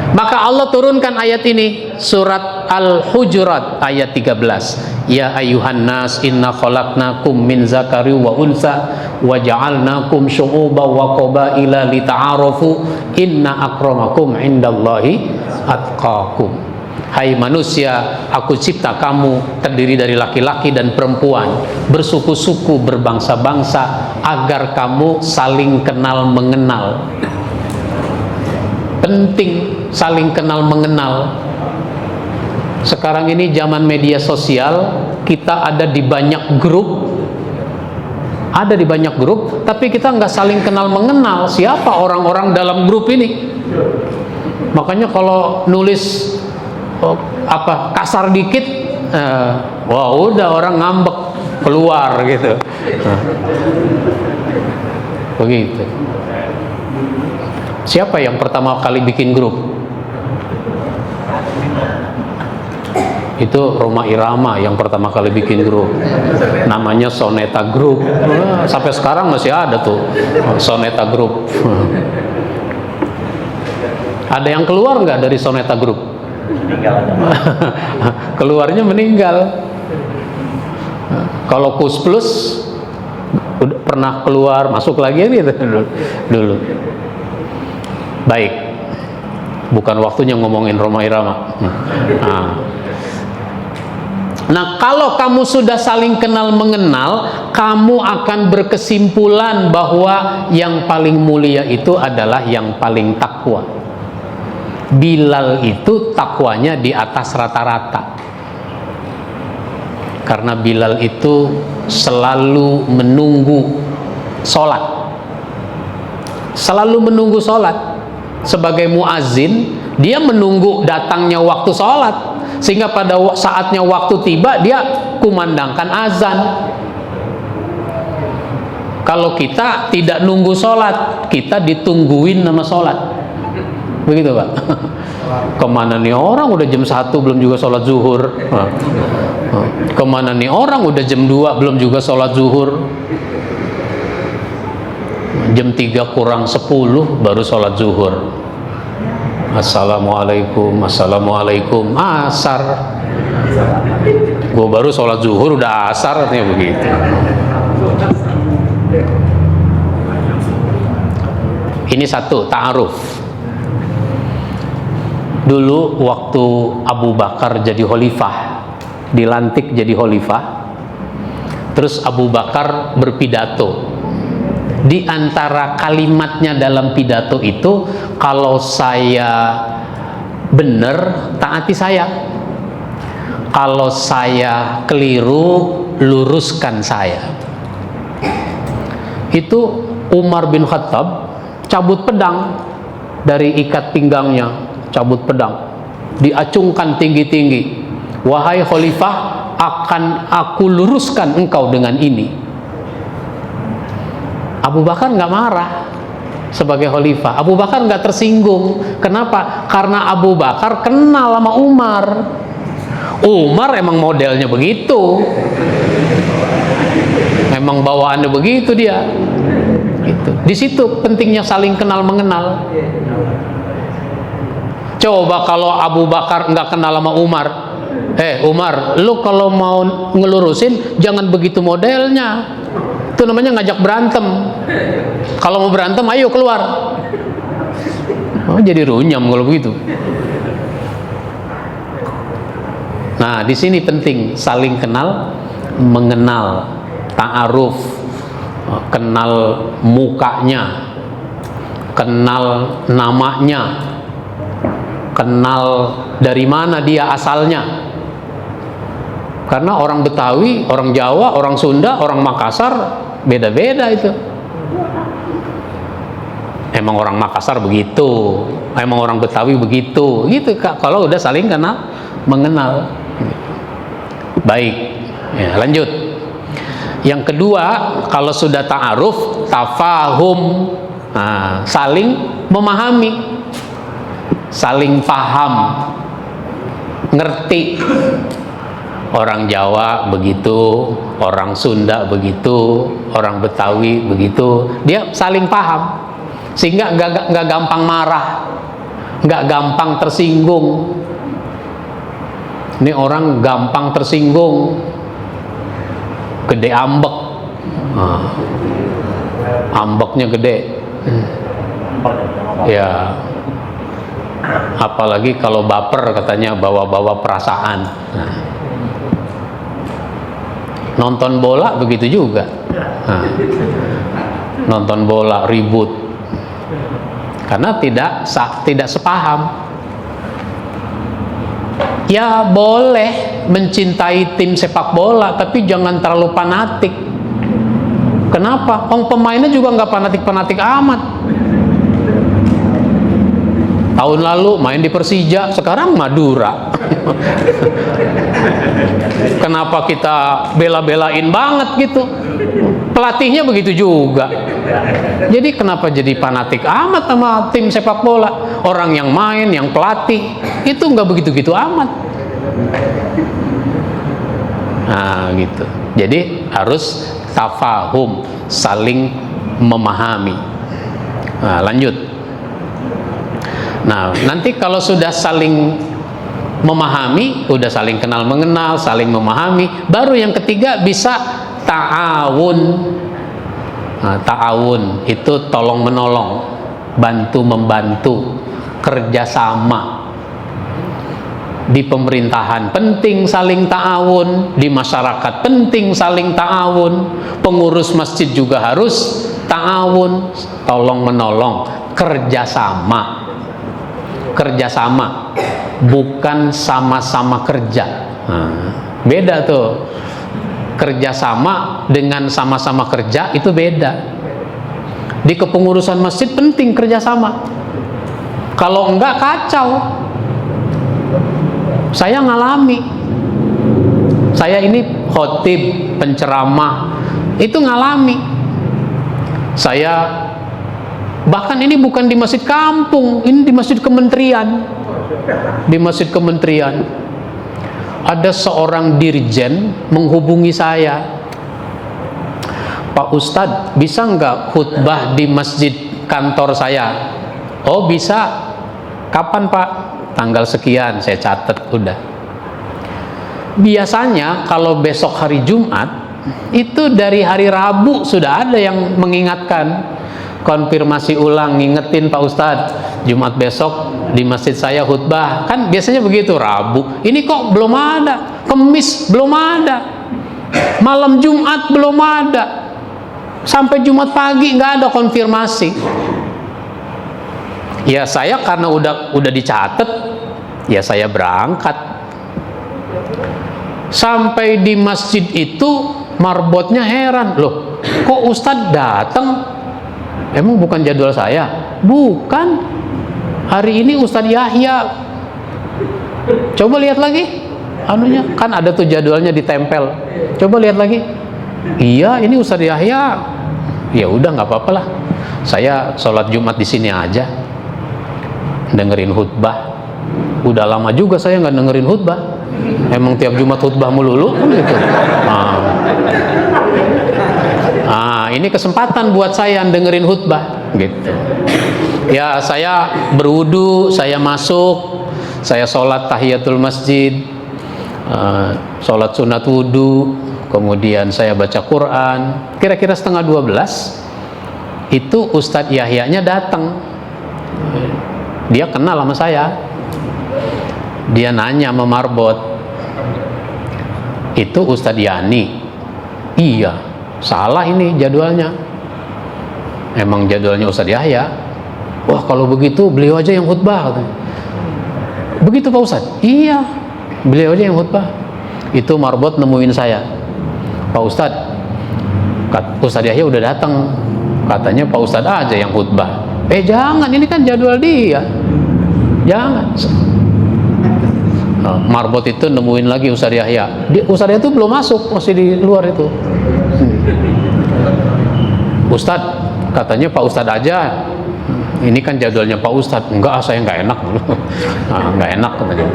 F: Maka Allah turunkan ayat ini, surat Al-Hujurat ayat 13. Ya ayuhan nas inna khalaqnakum min zakari wa unsa wa ja'alnakum syu'uban wa qabaila lita'arafu inna akramakum indallahi atqakum. Hai manusia, aku cipta kamu terdiri dari laki-laki dan perempuan, bersuku-suku, berbangsa-bangsa, agar kamu saling kenal mengenal. Penting saling kenal mengenal. Sekarang ini zaman media sosial, kita ada di banyak grup, tapi kita nggak saling kenal mengenal siapa orang-orang dalam grup ini. Makanya kalau nulis kasar dikit, wah udah orang ngambek keluar gitu. Begitu. Siapa yang pertama kali bikin grup? Itu Roma Irama yang pertama kali bikin grup. Namanya Soneta Group. Sampai sekarang masih ada tuh Soneta Group. Ada yang keluar nggak dari Soneta Group? Keluarnya meninggal. Kalau Kus Plus udah pernah keluar, masuk lagi gitu dulu. Baik, bukan waktunya ngomongin Roma Irama. Nah, kalau kamu sudah saling kenal mengenal, kamu akan berkesimpulan bahwa yang paling mulia itu adalah yang paling takwa. Bilal itu takwanya di atas rata-rata. Karena Bilal itu selalu menunggu sholat. Selalu menunggu sholat. Sebagai muazin, dia menunggu datangnya waktu sholat, sehingga pada saatnya waktu tiba dia kumandangkan azan. Kalau kita tidak nunggu sholat, kita ditungguin nama sholat. begitu Pak. Kemana nih orang udah jam 1 belum juga sholat zuhur. Kemana nih orang udah jam 2 belum juga sholat zuhur. Jam 3 kurang 10 baru sholat zuhur. Assalamualaikum, assalamualaikum, asar. Gue baru sholat zuhur udah asar, katanya begitu. Ini satu, ta'aruf. Dulu waktu Abu Bakar jadi khalifah, dilantik jadi khalifah, terus Abu Bakar berpidato. Di antara kalimatnya dalam pidato itu, kalau saya benar, taati saya. Kalau saya keliru, luruskan saya. Itu Umar bin Khattab cabut pedang dari ikat pinggangnya, cabut pedang, diacungkan tinggi-tinggi. Wahai khalifah, akan aku luruskan engkau dengan ini. Abu Bakar nggak marah sebagai khalifah. Abu Bakar nggak tersinggung. Kenapa? Karena Abu Bakar kenal sama Umar. Umar emang modelnya begitu, emang bawaannya begitu dia. Gitu. Di situ pentingnya saling kenal mengenal. Coba kalau Abu Bakar nggak kenal sama Umar, Umar, lu kalau mau ngelurusin jangan begitu modelnya. Itu namanya ngajak berantem. Kalau mau berantem, ayo keluar. Oh, jadi runyam kalau begitu. Nah, di sini penting saling kenal mengenal, ta'aruf, kenal mukanya, kenal namanya, kenal dari mana dia asalnya. Karena orang Betawi, orang Jawa, orang Sunda, orang Makassar beda-beda itu. Emang orang Makassar begitu, emang orang Betawi begitu, gitu Kak. Kalau udah saling kenal mengenal. Baik, ya, lanjut. Yang kedua, kalau sudah ta'aruf, tafahum, saling memahami, saling paham, ngerti. Orang Jawa begitu, orang Sunda begitu, orang Betawi begitu. Dia saling paham, sehingga nggak gampang marah, nggak gampang tersinggung. Ini orang gampang tersinggung, gede ambek, ambeknya gede. Ya, apalagi kalau baper, katanya bawa-bawa perasaan. Nonton bola begitu juga. Nonton bola ribut karena tidak sepaham. Ya boleh mencintai tim sepak bola, tapi jangan terlalu fanatik. Kenapa? Pemainnya juga nggak fanatik-fanatik amat. Tahun lalu main di Persija, sekarang Madura. Kenapa kita bela-belain banget gitu? Pelatihnya begitu juga. Jadi kenapa jadi fanatik amat sama tim sepak bola? Orang yang main, yang pelatih itu nggak begitu-gitu amat. Nah gitu. Jadi harus tafahum, saling memahami. Nah, lanjut. Nah, nanti kalau sudah saling memahami, udah saling kenal mengenal, saling memahami, baru yang ketiga bisa ta'awun. Nah, ta'awun itu tolong menolong, bantu membantu, kerjasama. Di pemerintahan penting saling ta'awun, di masyarakat penting saling ta'awun, pengurus masjid juga harus ta'awun, tolong menolong, kerjasama. Kerjasama, bukan sama-sama kerja. Beda tuh. Kerjasama dengan sama-sama kerja itu beda. Di kepengurusan masjid penting kerjasama. Kalau enggak kacau. Saya ngalami. Saya ini khotib, penceramah, itu ngalami. Saya Bahkan ini bukan di masjid kampung, ini di masjid kementerian. Di masjid kementerian ada seorang dirjen menghubungi saya, Pak Ustadz, bisa nggak khutbah di masjid kantor saya? Oh bisa. Kapan Pak? Tanggal sekian, saya catat udah. Biasanya kalau besok hari Jumat, itu dari hari Rabu sudah ada yang mengingatkan, konfirmasi ulang, ngingetin Pak Ustadz, Jumat besok di masjid saya khutbah. Kan biasanya begitu, Rabu. Ini kok belum ada, Kemis belum ada, malam Jumat belum ada, sampai Jumat pagi nggak ada konfirmasi. Ya saya karena udah dicatat, ya saya berangkat. Sampai di masjid itu marbotnya heran, loh kok Ustadz datang? Emang bukan jadwal saya? Bukan. Hari ini Ustadz Yahya. Coba lihat lagi anunya, kan ada tuh jadwalnya ditempel. Coba lihat lagi. Iya, ini Ustadz Yahya. Ya udah nggak apa-apa lah. Saya sholat Jumat di sini aja. Dengerin khutbah. Udah lama juga saya nggak dengerin khutbah. Emang tiap Jumat khutbah melulu gitu. Ini kesempatan buat saya dengerin khutbah gitu. Ya saya berwudu, saya masuk, saya sholat tahiyatul masjid, sholat sunat wudu, kemudian saya baca Quran. Kira-kira 11:30 itu Ustadz Yahya-nya datang. Dia kenal sama saya. Dia nanya sama marbot, itu Ustadz Yani? Iya. Salah ini jadwalnya. Emang jadwalnya Ustadz Yahya. Wah kalau begitu beliau aja yang khutbah. Begitu Pak Ustadz? Iya, beliau aja yang khutbah. Itu marbot nemuin saya, Pak Ustadz, Ustadz Yahya udah datang, katanya Pak Ustadz aja yang khutbah. Jangan, ini kan jadwal dia. Jangan. Marbot itu nemuin lagi Ustadz Yahya. Ustadz Yahya itu belum masuk, masih di luar itu. Ustadz, katanya Pak Ustadz aja. Ini kan jadwalnya Pak Ustadz. Enggak, saya nggak enak. Nggak enak katanya.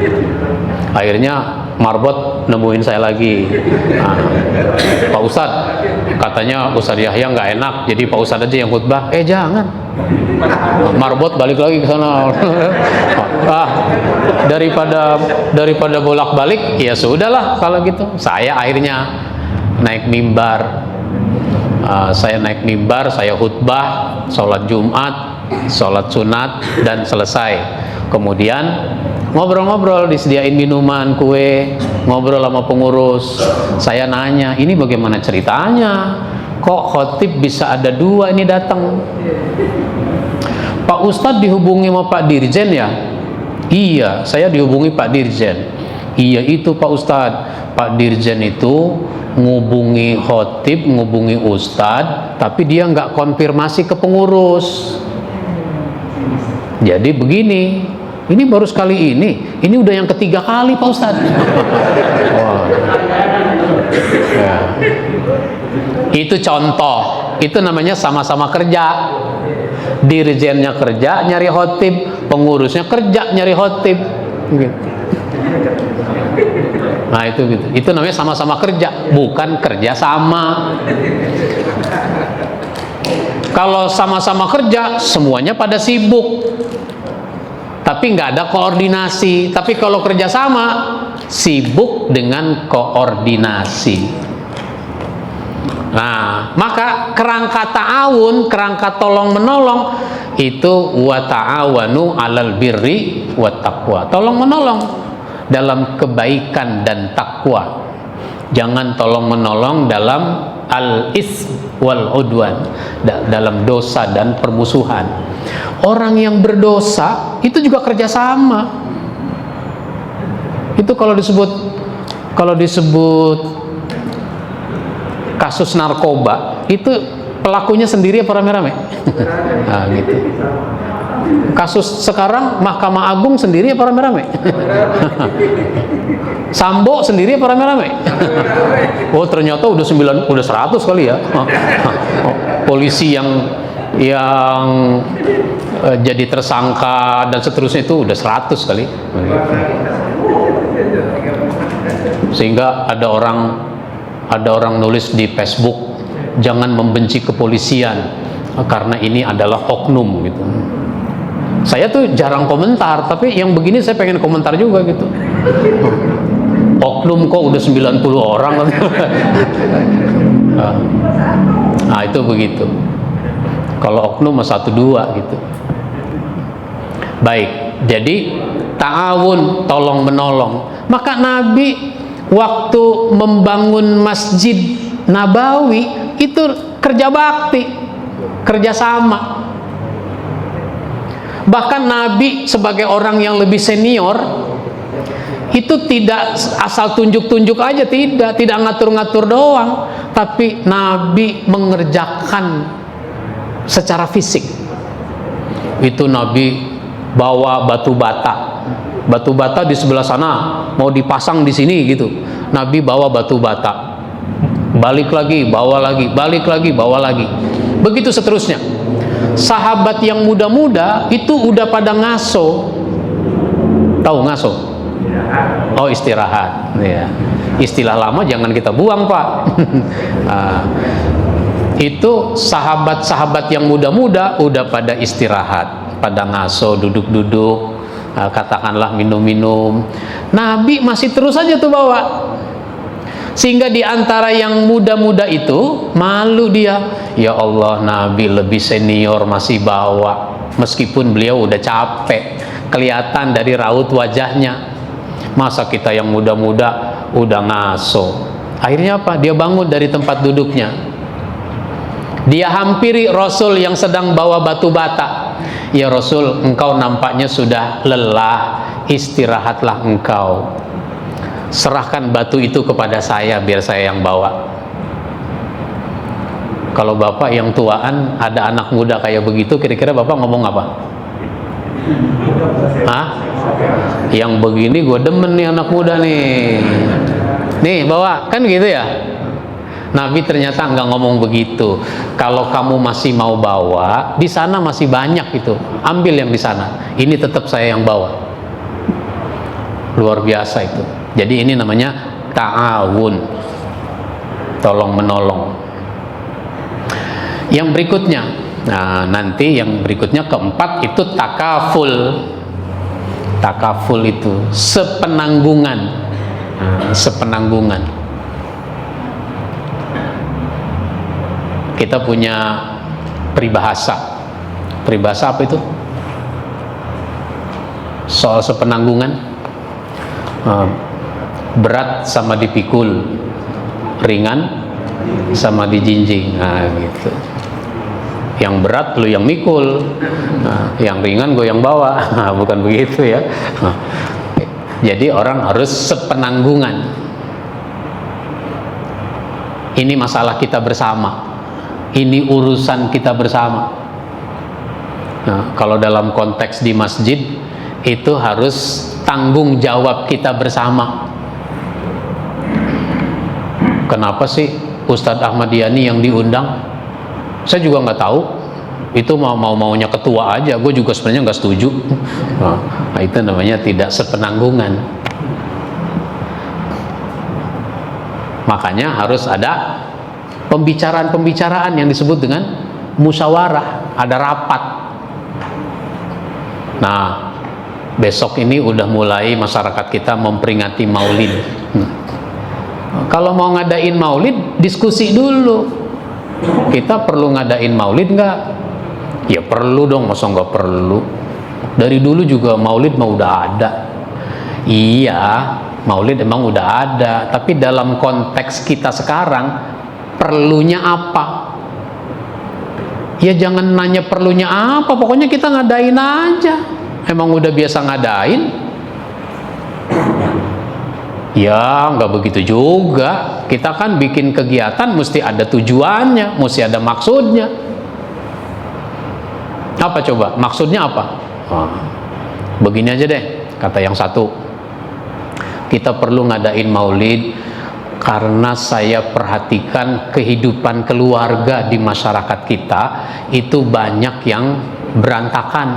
F: Akhirnya marbot nemuin saya lagi. Pak Ustadz, katanya Ustadz Yahya nggak enak, jadi Pak Ustadz aja yang khutbah. Jangan. Marbot balik lagi ke sana. Daripada bolak-balik, ya sudahlah kalau gitu. Saya akhirnya naik mimbar. Saya naik mimbar, saya khutbah, sholat Jumat, sholat sunat, dan selesai. Kemudian ngobrol-ngobrol, disediain minuman, kue, ngobrol sama pengurus. Saya nanya, ini bagaimana ceritanya? Kok khotib bisa ada dua ini datang? Pak Ustadz dihubungi sama Pak Dirjen ya? Iya, saya dihubungi Pak Dirjen. Iya itu Pak Ustadz, Pak Dirjen itu ngubungi khotib, ngubungi Ustadz, tapi dia nggak konfirmasi ke pengurus. Jadi begini, ini baru sekali ini udah yang ketiga kali Pak Ustadz. Ya. Itu contoh, itu namanya sama-sama kerja. Dirjennya kerja nyari khotib, pengurusnya kerja nyari khotib. Gitu. Nah itu gitu. Itu namanya sama-sama kerja, bukan kerja sama. Kalau sama-sama kerja, semuanya pada sibuk, tapi nggak ada koordinasi. Tapi kalau kerja sama, sibuk dengan koordinasi. Nah, maka kerangka ta'awun, kerangka tolong menolong itu wa ta'awanu 'alal birri wat taqwa. Tolong menolong dalam kebaikan dan takwa. Jangan tolong menolong dalam al-ism wal udwan, dalam dosa dan permusuhan. Orang yang berdosa itu juga kerjasama. Itu kalau disebut kasus narkoba, itu pelakunya sendiri apa rame-rame? Nah, gitu. Kasus sekarang Mahkamah Agung sendiri apa rame-rame? Sambo sendiri apa rame-rame? Oh ternyata udah 100 kali ya. Polisi yang yang jadi tersangka dan seterusnya itu udah 100 kali. Sehingga ada orang nulis di Facebook, jangan membenci kepolisian karena ini adalah oknum gitu. Saya tuh jarang komentar, tapi yang begini saya pengen komentar juga gitu. Oknum kok udah 90 orang. Nah itu begitu. Kalau oknum mah 1-2 gitu. Baik, jadi ta'awun, tolong menolong. Maka Nabi waktu membangun Masjid Nabawi itu kerja bakti, kerjasama. Bahkan Nabi sebagai orang yang lebih senior itu tidak asal tunjuk-tunjuk aja, tidak ngatur-ngatur doang, tapi Nabi mengerjakan secara fisik. Itu Nabi bawa batu bata di sebelah sana mau dipasang di sini gitu. Nabi bawa batu bata, balik lagi, bawa lagi, balik lagi, bawa lagi. Begitu seterusnya. Sahabat yang muda-muda itu udah pada ngaso. Tahu ngaso? Oh, istirahat. Ya. Istilah lama jangan kita buang, Pak. Nah, itu sahabat-sahabat yang muda-muda udah pada istirahat, pada ngaso, duduk-duduk, katakanlah minum-minum. Nabi masih terus aja tuh bawa. Sehingga di antara yang muda-muda itu malu dia, ya Allah, Nabi lebih senior masih bawa, meskipun beliau udah capek, kelihatan dari raut wajahnya. Masa kita yang muda-muda udah ngaso. Akhirnya apa? Dia bangun dari tempat duduknya, dia hampiri Rasul yang sedang bawa batu bata. Ya Rasul, engkau nampaknya sudah lelah, istirahatlah engkau. Serahkan batu itu kepada saya, biar saya yang bawa. Kalau bapak yang tuaan ada anak muda kayak begitu, kira-kira bapak ngomong apa? Hah? Yang begini gue demen nih anak muda nih. Nih bawa, kan gitu ya. Nabi ternyata nggak ngomong begitu. Kalau kamu masih mau bawa, di sana masih banyak itu. Ambil yang di sana. Ini tetap saya yang bawa. Luar biasa itu. Jadi ini namanya ta'awun, tolong menolong. Yang berikutnya, nah nanti yang berikutnya keempat itu takaful. Takaful itu sepenanggungan. Sepenanggungan. Kita punya peribahasa. Peribahasa apa itu? Soal sepenanggungan. Berat sama dipikul, ringan sama dijinjing. Nah gitu. Yang berat lu yang mikul, nah, yang ringan gue yang bawa. Nah, bukan begitu ya. Nah, jadi orang harus sepenanggungan. Ini masalah kita bersama. Ini urusan kita bersama. Nah, kalau dalam konteks di masjid itu harus tanggung jawab kita bersama. Kenapa sih Ustadz Ahmad Yani yang diundang? Saya juga nggak tahu. Itu maunya ketua aja. Gue juga sebenarnya nggak setuju. Nah, itu namanya tidak sepenanggungan. Makanya harus ada pembicaraan-pembicaraan yang disebut dengan musyawarah. Ada rapat. Nah, besok ini udah mulai masyarakat kita memperingati Maulid. Kalau mau ngadain Maulid, diskusi dulu. Kita perlu ngadain Maulid nggak? Ya perlu dong, masa nggak perlu? Dari dulu juga Maulid mah udah ada. Iya, Maulid emang udah ada. Tapi dalam konteks kita sekarang, perlunya apa? Ya jangan nanya perlunya apa, pokoknya kita ngadain aja. Emang udah biasa ngadain? Ya nggak begitu juga. Kita kan bikin kegiatan mesti ada tujuannya, mesti ada maksudnya. Apa coba? Maksudnya apa? Begini aja deh, kata yang satu. Kita perlu ngadain Maulid karena saya perhatikan kehidupan keluarga di masyarakat kita itu banyak yang berantakan,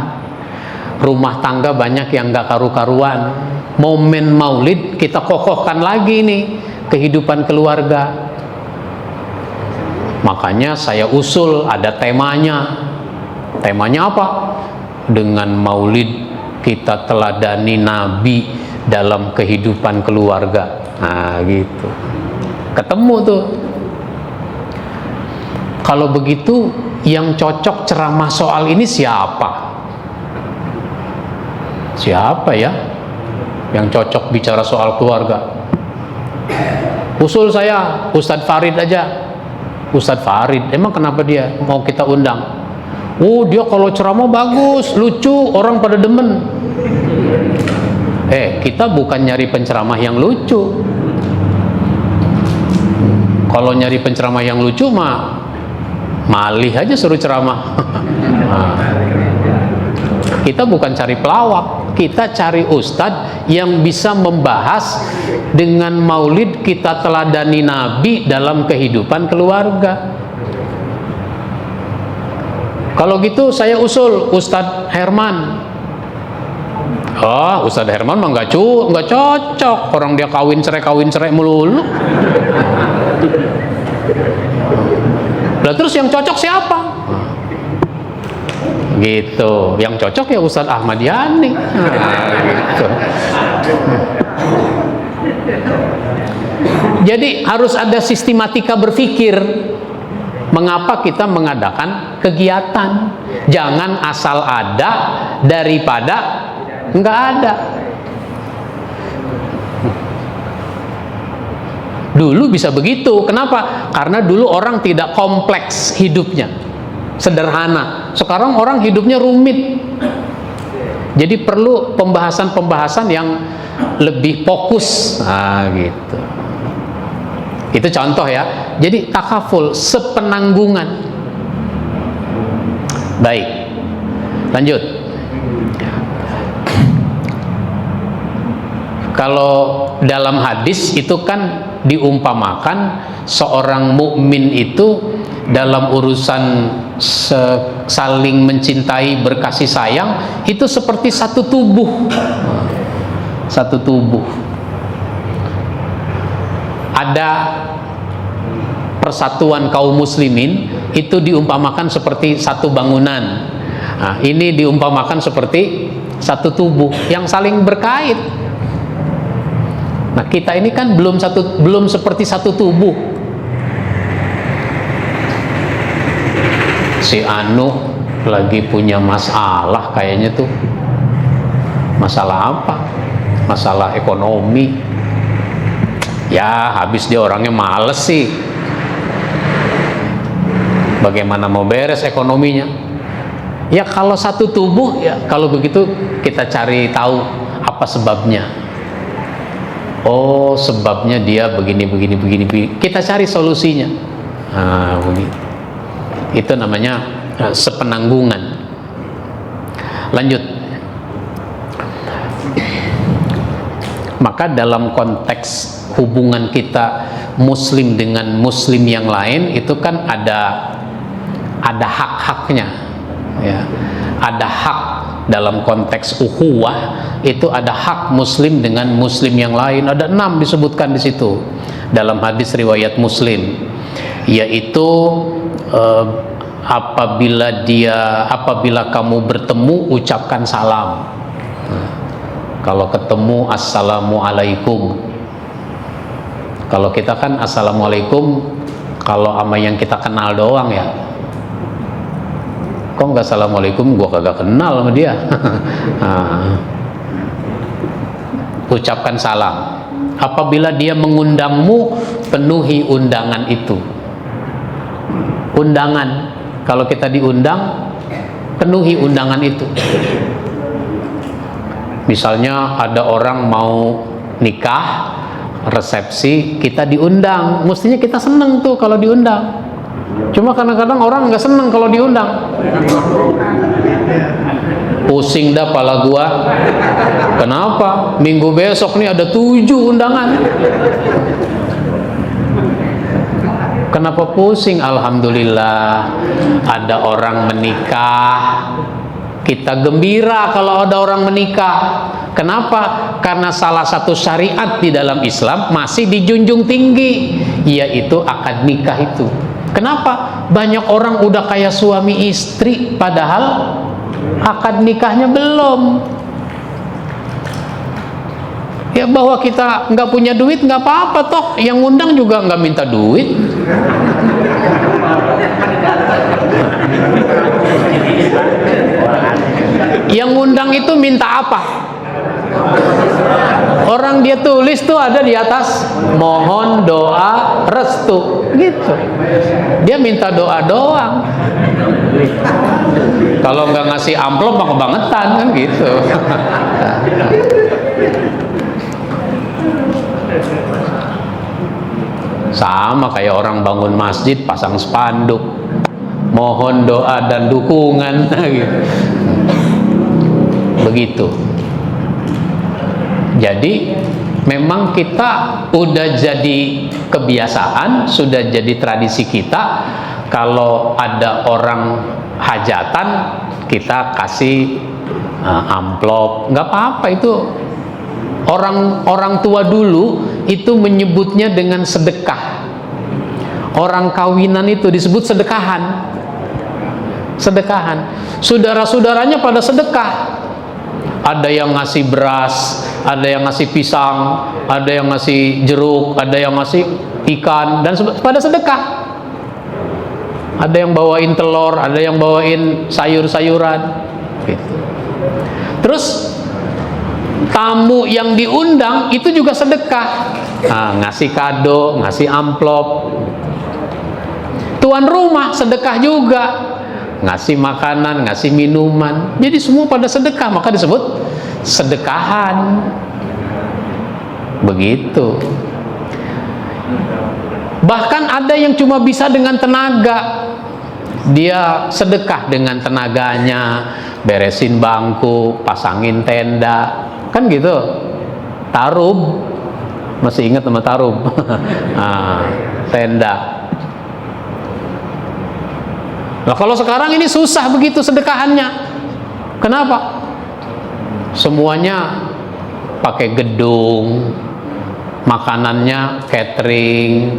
F: rumah tangga banyak yang gak karu-karuan. Momen maulid kita kokohkan lagi nih kehidupan keluarga. Makanya saya usul ada temanya. Temanya apa? Dengan maulid kita teladani Nabi dalam kehidupan keluarga. Nah gitu, ketemu tuh. Kalau begitu yang cocok ceramah soal ini siapa? Siapa ya yang cocok bicara soal keluarga? Usul saya Ustadz Farid aja. Ustadz Farid, emang kenapa dia mau kita undang? Oh, dia kalau ceramah bagus, lucu, orang pada demen. Kita bukan nyari penceramah yang lucu. Kalau nyari penceramah yang lucu mah malih aja suruh ceramah. Kita bukan cari pelawak, kita cari ustadz yang bisa membahas dengan maulid kita teladani Nabi dalam kehidupan keluarga. Kalau gitu saya usul Ustadz Herman. Ustadz Herman mah nggak cocok, orang dia kawin cerai melulu. Lah terus yang cocok siapa? Gitu, yang cocok ya Ustadz Ahmad Yani. Gitu. Jadi harus ada sistematika berpikir. Mengapa kita mengadakan kegiatan? Jangan asal ada daripada nggak ada. Dulu bisa begitu. Kenapa? Karena dulu orang tidak kompleks hidupnya, sederhana. Sekarang orang hidupnya rumit. Jadi perlu pembahasan-pembahasan yang lebih fokus. Nah, gitu. Itu contoh ya. Jadi takaful, sepenanggungan. Baik. Lanjut. Kalau dalam hadis itu kan diumpamakan seorang mukmin itu dalam urusan saling mencintai, berkasih sayang itu seperti satu tubuh. Satu tubuh. Ada persatuan kaum muslimin itu diumpamakan seperti satu bangunan. Nah, ini diumpamakan seperti satu tubuh yang saling berkait. Nah, kita ini kan belum seperti satu tubuh. Si Anu lagi punya masalah kayaknya tuh. Masalah apa? Masalah ekonomi. Ya, habis dia orangnya males sih. Bagaimana mau beres ekonominya? Ya kalau satu tubuh, ya kalau begitu kita cari tahu apa sebabnya. Oh, sebabnya dia begini. Kita cari solusinya. Nah, begitu. Itu namanya sepenanggungan. Lanjut. Maka dalam konteks hubungan kita muslim dengan muslim yang lain itu kan ada hak-haknya, ya. Ada hak dalam konteks ukhuwah itu ada hak muslim dengan muslim yang lain. Ada 6 disebutkan di situ dalam hadis riwayat Muslim, yaitu apabila kamu bertemu ucapkan salam. Kalau ketemu assalamualaikum. Kalau kita kan assalamualaikum kalau sama yang kita kenal doang ya. Kok nggak assalamualaikum, gua kagak kenal sama dia. Nah, ucapkan salam. Apabila dia mengundangmu, penuhi undangan itu. Undangan, kalau kita diundang, penuhi undangan itu. Misalnya ada orang mau nikah, resepsi, kita diundang, mestinya kita seneng tuh kalau diundang. Cuma kadang-kadang orang nggak seneng kalau diundang. Pusing dah pala gua. Kenapa? Minggu besok nih ada 7 undangan. Kenapa pusing? Alhamdulillah ada orang menikah. Kita gembira kalau ada orang menikah. Kenapa? Karena salah satu syariat di dalam Islam masih dijunjung tinggi, yaitu akad nikah itu. Kenapa? Banyak orang udah kayak suami istri padahal akad nikahnya belum. Ya, bahwa kita nggak punya duit nggak apa-apa, toh yang ngundang juga nggak minta duit. Yang ngundang itu minta apa? Orang dia tulis tuh ada di atas, mohon doa restu, gitu. Dia minta doa doang. Kalau nggak ngasih amplop mah kebangetan, kan gitu. Sama kayak orang bangun masjid pasang spanduk, mohon doa dan dukungan, gitu. Begitu. Jadi memang kita udah jadi kebiasaan, sudah jadi tradisi kita, kalau ada orang hajatan kita kasih amplop, nggak apa-apa. Itu orang tua dulu itu menyebutnya dengan sedekah. Orang kawinan itu disebut sedekahan. Sedekahan. Saudara-saudaranya pada sedekah. Ada yang ngasih beras, ada yang ngasih pisang, ada yang ngasih jeruk, ada yang ngasih ikan, dan pada sedekah. Ada yang bawain telur, ada yang bawain sayur-sayuran, gitu. Terus tamu yang diundang itu juga sedekah. Ngasih kado, ngasih amplop. Tuan rumah sedekah juga, ngasih makanan, ngasih minuman. Jadi semua pada sedekah, maka disebut sedekahan. Begitu. Bahkan ada yang cuma bisa dengan tenaga. Dia sedekah dengan tenaganya, beresin bangku, pasangin tenda, kan gitu. Tarub, masih ingat sama tarub? Tenda. Nah, kalau sekarang ini susah begitu sedekahannya. Kenapa? Semuanya pakai gedung, makanannya catering.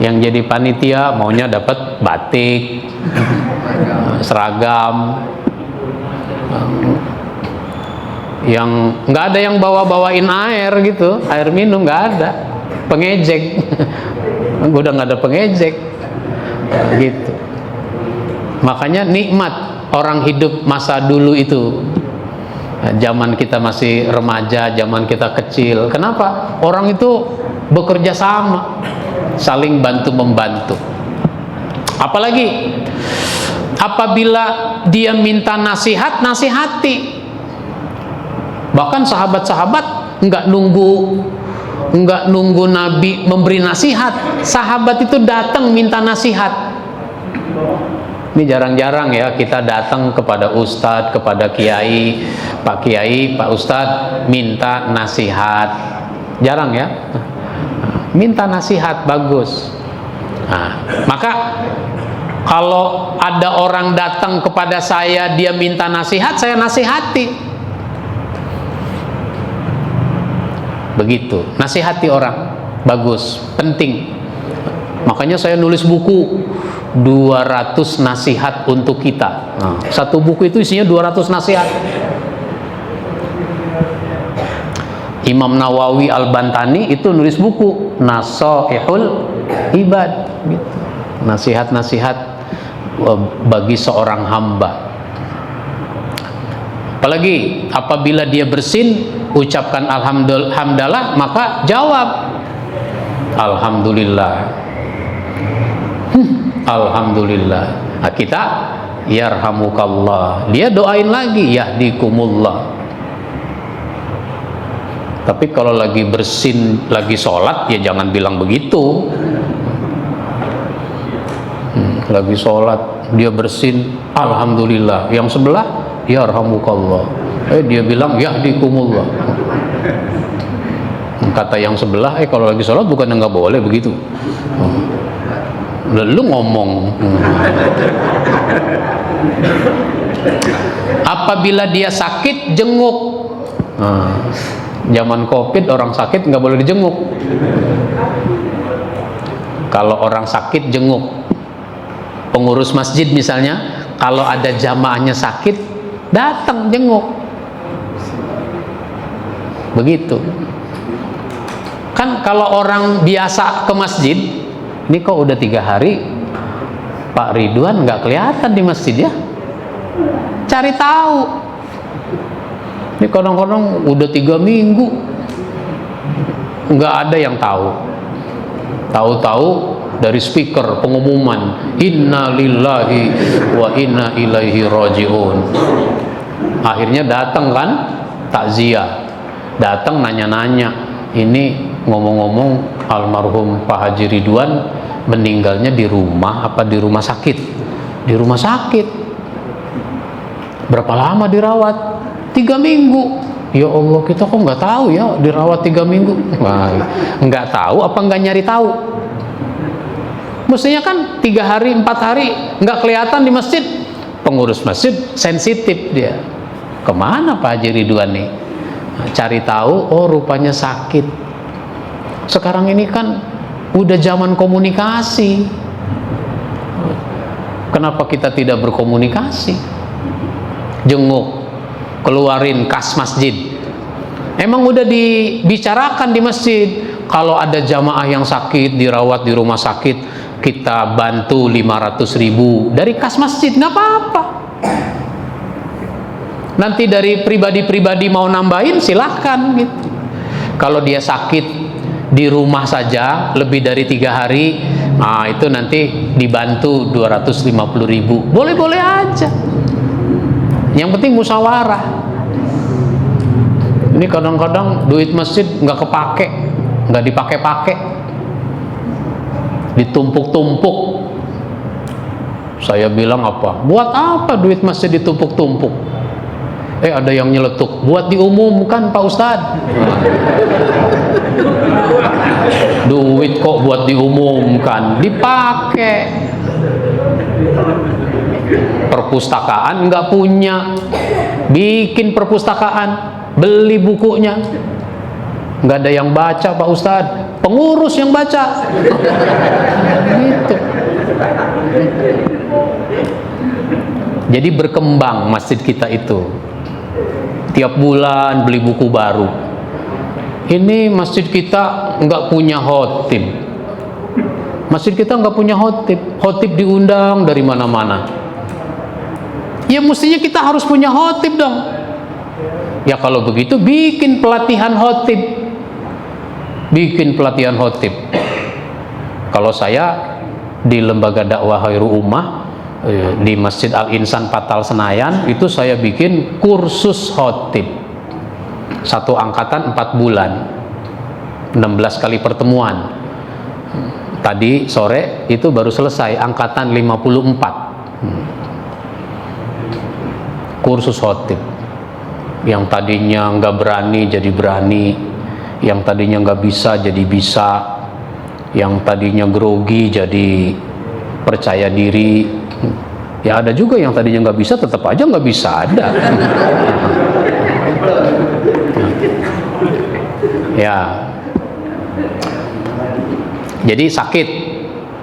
F: Yang jadi panitia maunya dapat batik, seragam. Yang nggak ada yang bawa-bawain air gitu, air minum nggak ada. Pengejek, udah nggak ada pengejek. Gitu. Makanya nikmat orang hidup masa dulu itu. Zaman kita masih remaja, zaman kita kecil. Kenapa? Orang itu bekerja sama, saling bantu membantu. Apalagi apabila dia minta nasihat, nasihati. Bahkan sahabat-sahabat nggak nunggu Nabi memberi nasihat, sahabat itu datang minta nasihat. Ini jarang-jarang ya kita datang kepada ustadz, kepada kiai, pak kiai, pak ustadz minta nasihat. Jarang ya. Minta nasihat bagus. Nah, maka kalau ada orang datang kepada saya dia minta nasihat, saya nasihati. Begitu, nasihati orang bagus, penting. Makanya saya nulis buku 200 nasihat untuk kita. Satu buku itu isinya 200 nasihat. Imam Nawawi Al-Bantani itu nulis buku Nasaihul Ibad, gitu. Nasihat-nasihat bagi seorang hamba. Apalagi apabila dia bersin, ucapkan alhamdulillah, maka jawab alhamdulillah. Alhamdulillah. Nah, kita yarhamukallah, dia doain lagi yahdikumullah. Tapi kalau lagi bersin, lagi sholat, ya jangan bilang begitu. Lagi sholat dia bersin alhamdulillah, yang sebelah yarhamukallah, dia bilang yahdikumullah. Kata yang sebelah, kalau lagi sholat bukan nggak boleh begitu. Lalu ngomong. Apabila dia sakit, jenguk. Zaman COVID orang sakit nggak boleh dijenguk. Kalau orang sakit jenguk. Pengurus masjid misalnya, kalau ada jamaahnya sakit, datang jenguk. Begitu. Kan kalau orang biasa ke masjid, ini kok udah 3 hari Pak Ridwan nggak kelihatan di masjid ya? Cari tahu. Ini kadang-kadang udah 3 minggu nggak ada yang tahu. Tahu-tahu dari speaker pengumuman, inna lillahi wa inna ilaihi rajiun. Akhirnya datang kan takziah, datang nanya-nanya. Ini ngomong-ngomong almarhum Pak Haji Ridwan meninggalnya di rumah apa di rumah sakit? Di rumah sakit. Berapa lama dirawat? 3 minggu. Ya Allah, kita kok nggak tahu ya dirawat 3 minggu? Wah, nggak tahu apa nggak nyari tahu? Mestinya kan 3 hari, 4 hari nggak kelihatan di masjid. Pengurus masjid sensitif dia. Kemana Pak Haji Ridwan nih? Cari tahu, oh rupanya sakit. Sekarang ini kan udah zaman komunikasi. Kenapa kita tidak berkomunikasi? Jenguk, keluarin kas masjid. Emang udah dibicarakan di masjid, kalau ada jamaah yang sakit dirawat di rumah sakit, kita bantu 500.000 dari kas masjid, nggak apa-apa. Nanti dari pribadi-pribadi mau nambahin silahkan gitu. Kalau dia sakit di rumah saja lebih dari 3 hari, nah itu nanti dibantu 250.000. Boleh-boleh aja. Yang penting musyawarah. Ini kadang-kadang duit masjid nggak kepake, nggak dipakai-pakai, ditumpuk-tumpuk. Saya bilang apa? Buat apa duit masjid ditumpuk-tumpuk? Ada yang nyeletuk, buat diumumkan Pak Ustadz. Duit kok buat diumumkan, dipakai. Perpustakaan nggak punya, bikin perpustakaan, beli bukunya, nggak ada yang baca Pak Ustadz, pengurus yang baca. Gitu. Jadi berkembang masjid kita itu. Tiap bulan beli buku baru. Ini masjid kita nggak punya khotib. Masjid kita nggak punya khotib. Khotib diundang dari mana-mana. Ya mestinya kita harus punya khotib dong. Ya kalau begitu bikin pelatihan khotib. Bikin pelatihan khotib. Kalau saya di Lembaga Dakwah Khairul Ummah di Masjid Al-Insan Patal Senayan itu saya bikin kursus khotib 1 angkatan 4 bulan 16 kali pertemuan. Tadi sore itu baru selesai angkatan 54 kursus khotib. Yang tadinya nggak berani jadi berani, yang tadinya nggak bisa jadi bisa, yang tadinya grogi jadi percaya diri. Ya ada juga yang tadinya nggak bisa tetap aja nggak bisa, ada. Ya, jadi sakit,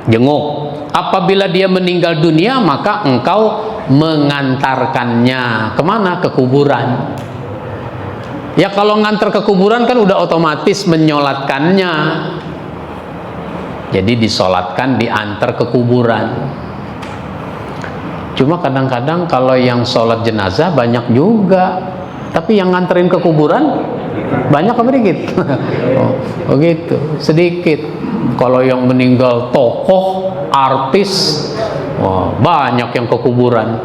F: jenguk. Apabila dia meninggal dunia, maka engkau mengantarkannya kemana? Ke kuburan. Ya kalau ngantar ke kuburan kan udah otomatis menyolatkannya. Jadi disolatkan, diantar ke kuburan. Cuma kadang-kadang kalau yang sholat jenazah banyak juga, tapi yang nganterin ke kuburan banyak apa dikit? Oh gitu, sedikit. Kalau yang meninggal tokoh, artis, banyak yang ke kuburan.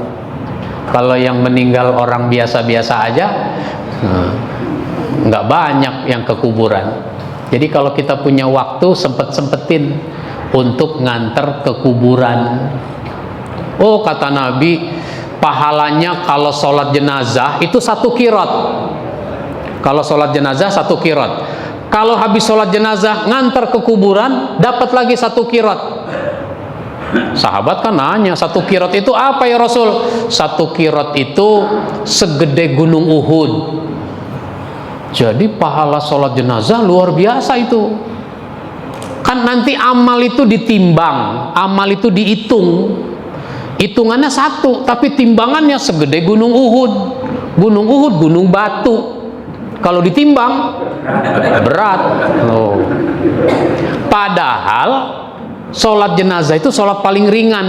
F: Kalau yang meninggal orang biasa-biasa aja, nggak banyak yang ke kuburan. Jadi kalau kita punya waktu, sempet-sempetin untuk nganter ke kuburan. Oh kata Nabi, pahalanya kalau sholat jenazah itu 1 qirot. Kalau sholat jenazah 1 qirot. Kalau habis sholat jenazah ngantar ke kuburan dapat lagi 1 kirot. Sahabat kan nanya, 1 kirot itu apa ya Rasul? 1 kirot itu segede gunung Uhud. Jadi pahala sholat jenazah luar biasa itu. Kan nanti amal itu ditimbang, amal itu dihitung. Hitungannya 1, tapi timbangannya segede gunung Uhud. Gunung Uhud, gunung batu. Kalau ditimbang berat. Loh. Padahal sholat jenazah itu sholat paling ringan.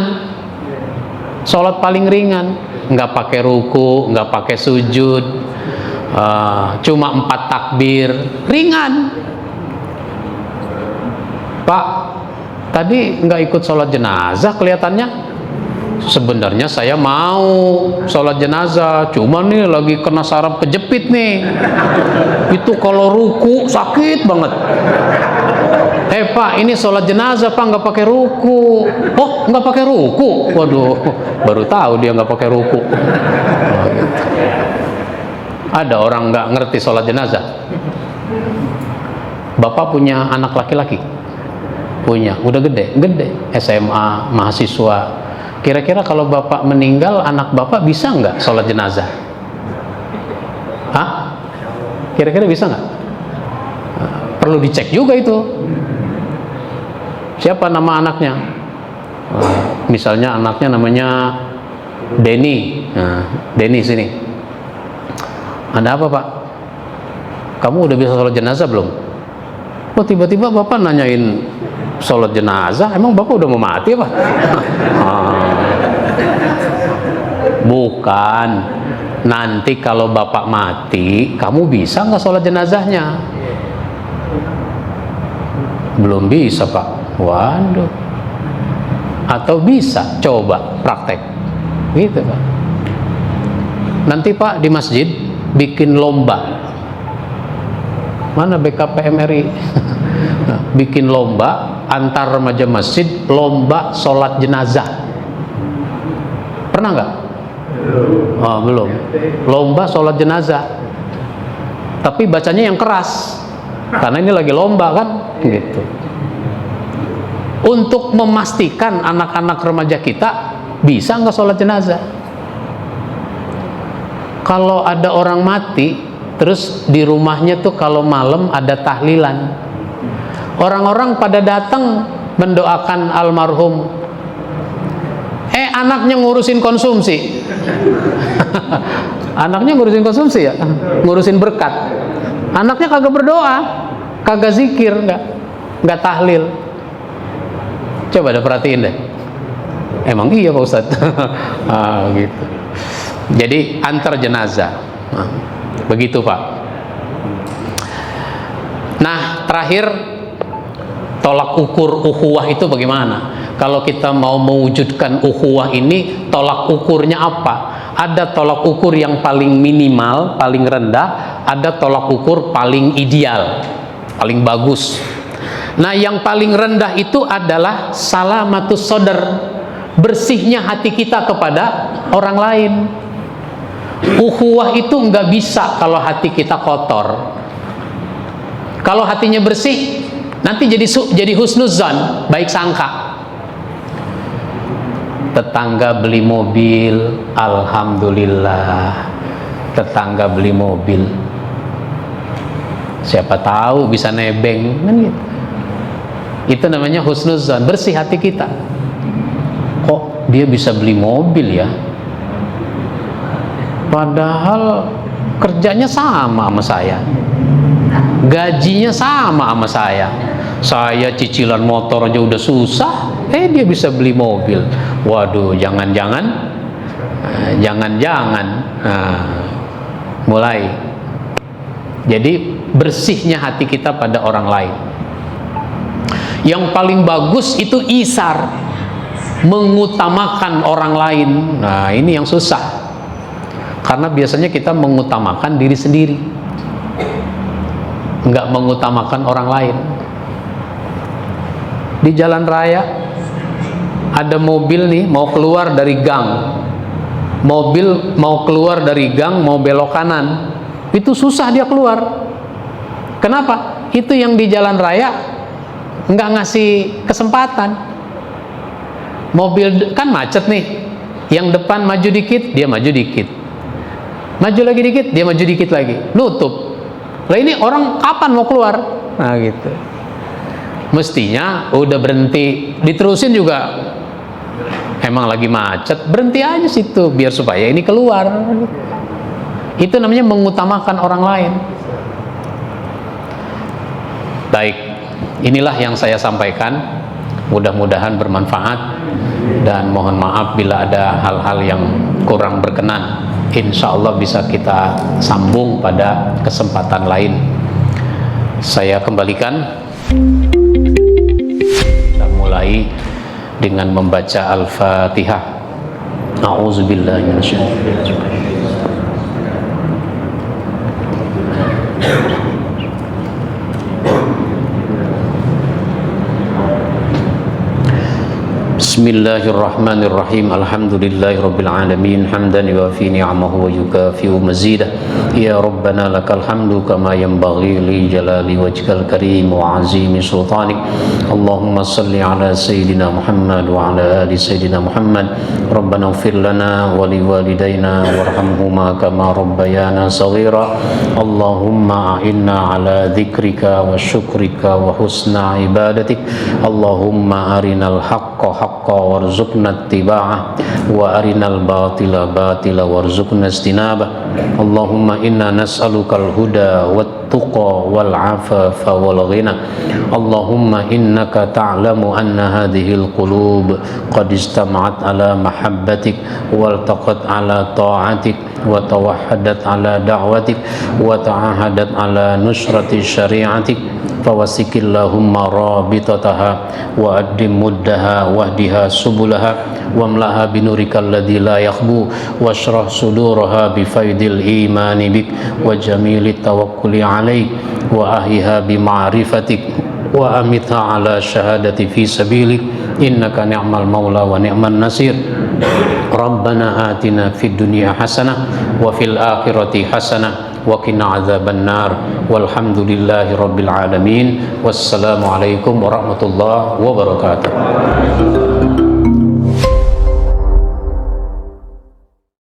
F: Sholat paling ringan, nggak pakai ruku, nggak pakai sujud, cuma 4 takbir, ringan. Pak, tadi nggak ikut sholat jenazah kelihatannya. Sebenarnya saya mau sholat jenazah, cuma nih lagi kena saraf kejepit nih. Itu kalau ruku sakit banget. Pak, ini sholat jenazah Pak, nggak pakai ruku. Oh, nggak pakai ruku? Waduh, baru tahu dia nggak pakai ruku. Ada orang nggak ngerti sholat jenazah. Bapak punya anak laki-laki? Punya, udah gede SMA, mahasiswa. Kira-kira kalau bapak meninggal, anak bapak bisa nggak sholat jenazah? Hah? Kira-kira bisa nggak? Perlu dicek juga itu. Siapa nama anaknya? Misalnya anaknya namanya Denny. Nah, Denny sini. Ada apa Pak? Kamu udah bisa sholat jenazah belum? Oh, tiba-tiba bapak nanyain sholat jenazah. Emang bapak udah mau mati apa? Bukan. Nanti kalau bapak mati, kamu bisa nggak sholat jenazahnya? Belum bisa Pak. Waduh. Atau bisa? Coba praktek. Gitu Pak. Nanti Pak di masjid bikin lomba. Mana BKPM RI? Bikin lomba antar remaja masjid, lomba sholat jenazah. Pernah nggak? Oh, belum. Lomba sholat jenazah. Tapi bacanya yang keras, karena ini lagi lomba kan, gitu. Untuk memastikan anak-anak remaja kita bisa nggak sholat jenazah. Kalau ada orang mati, terus di rumahnya tuh kalau malam ada tahlilan. Orang-orang pada datang mendoakan almarhum. Anaknya ngurusin konsumsi. Anaknya ngurusin konsumsi ya, ngurusin berkat. Anaknya kagak berdoa, kagak zikir, nggak tahlil. Coba deh perhatiin deh. Emang iya Pak Ustadz. Gitu. Jadi antar jenazah. Begitu Pak. Nah, terakhir, tolak ukur ukhuwah itu bagaimana? Kalau kita mau mewujudkan ukhuwah ini, tolak ukurnya apa? Ada tolak ukur yang paling minimal, paling rendah, ada tolak ukur paling ideal, paling bagus. Nah, yang paling rendah itu adalah salamatus sodar, bersihnya hati kita kepada orang lain. Ukhuwah itu nggak bisa kalau hati kita kotor. Kalau hatinya bersih, nanti jadi husnuzan, baik sangka. Tetangga beli mobil, alhamdulillah. Tetangga beli mobil, siapa tahu bisa nebeng, kan gitu. Itu namanya husnuzan, bersih hati kita. Kok dia bisa beli mobil ya? Padahal kerjanya sama saya, gajinya sama saya. Saya cicilan motor aja udah susah, dia bisa beli mobil. Waduh, jangan-jangan, mulai. Jadi bersihnya hati kita pada orang lain. Yang paling bagus itu isar, mengutamakan orang lain. Nah, ini yang susah, karena biasanya kita mengutamakan diri sendiri, nggak mengutamakan orang lain. Di jalan raya ada mobil nih mau keluar dari gang, mobil mau keluar dari gang mau belok kanan, itu susah dia keluar. Kenapa? itu yang di jalan raya nggak ngasih kesempatan. Mobil kan macet nih, yang depan maju dikit, dia maju dikit, maju lagi dikit, dia maju dikit lagi, nutup. Lah ini orang kapan mau keluar? Nah gitu. Mestinya udah berhenti, diterusin juga. Emang lagi macet, berhenti aja situ biar supaya ini keluar. Itu namanya mengutamakan orang lain. Baik, inilah yang saya sampaikan. Mudah-mudahan bermanfaat dan mohon maaf bila ada hal-hal yang kurang berkenan. Insya Allah bisa kita sambung pada kesempatan lain. Saya kembalikan. Kita mulai dengan membaca Al-Fatihah. A'udzubillahi minasyaitonir rajim. Bismillahirrahmanirrahim. Alhamdulillahirabbil alamin hamdan yuwafi ni'amahu wa yukafi'u mazidah. Ya Rabbana lakal hamdu kama yanbaghi li jalali wajhikal karim wa azimi sultanik. Allahumma salli ala sayyidina Muhammad wa ala ali sayyidina Muhammad. Rabbana ighfir lana wa liwalidayna warhamhuma kama rabbayana shaghira. Allahumma a'inna ala dzikrika wa syukrika wa husna ibadatik. Allahumma arinal haqqa haqqa warzuqna ittiba'ah wa arinal batila batila warzuqna istinabah. Allahumma inna nas'alukal huda wat tuqa wal afafa wal ghina. Allahumma innaka ta'lamu anna hadhil qulub qad istama'at ala mahabbatik wal taqat ala ta'atik wa tawahhadat ala da'watik wa ta'ahadat ala nusrati syari'atik. Fawasikillahumma rabitataha wa addim muddaha wahdiha subulaha wamlaha binurikal ladzi la yakhbu washrah suduraha bifaidil imani bik wa jamilit tawakkuli alaik wa ahiha bima'rifatik wa amitha ala syahadati fi sabilik innaka ni'mal maula wa ni'man nasir. Rabbana atina fid dunya hasanah wa fil akhirati hasanah wa qina adzaban nar. Walhamdulillahi rabbil alamin. Wassalamu alaikum warahmatullahi wabarakatuh.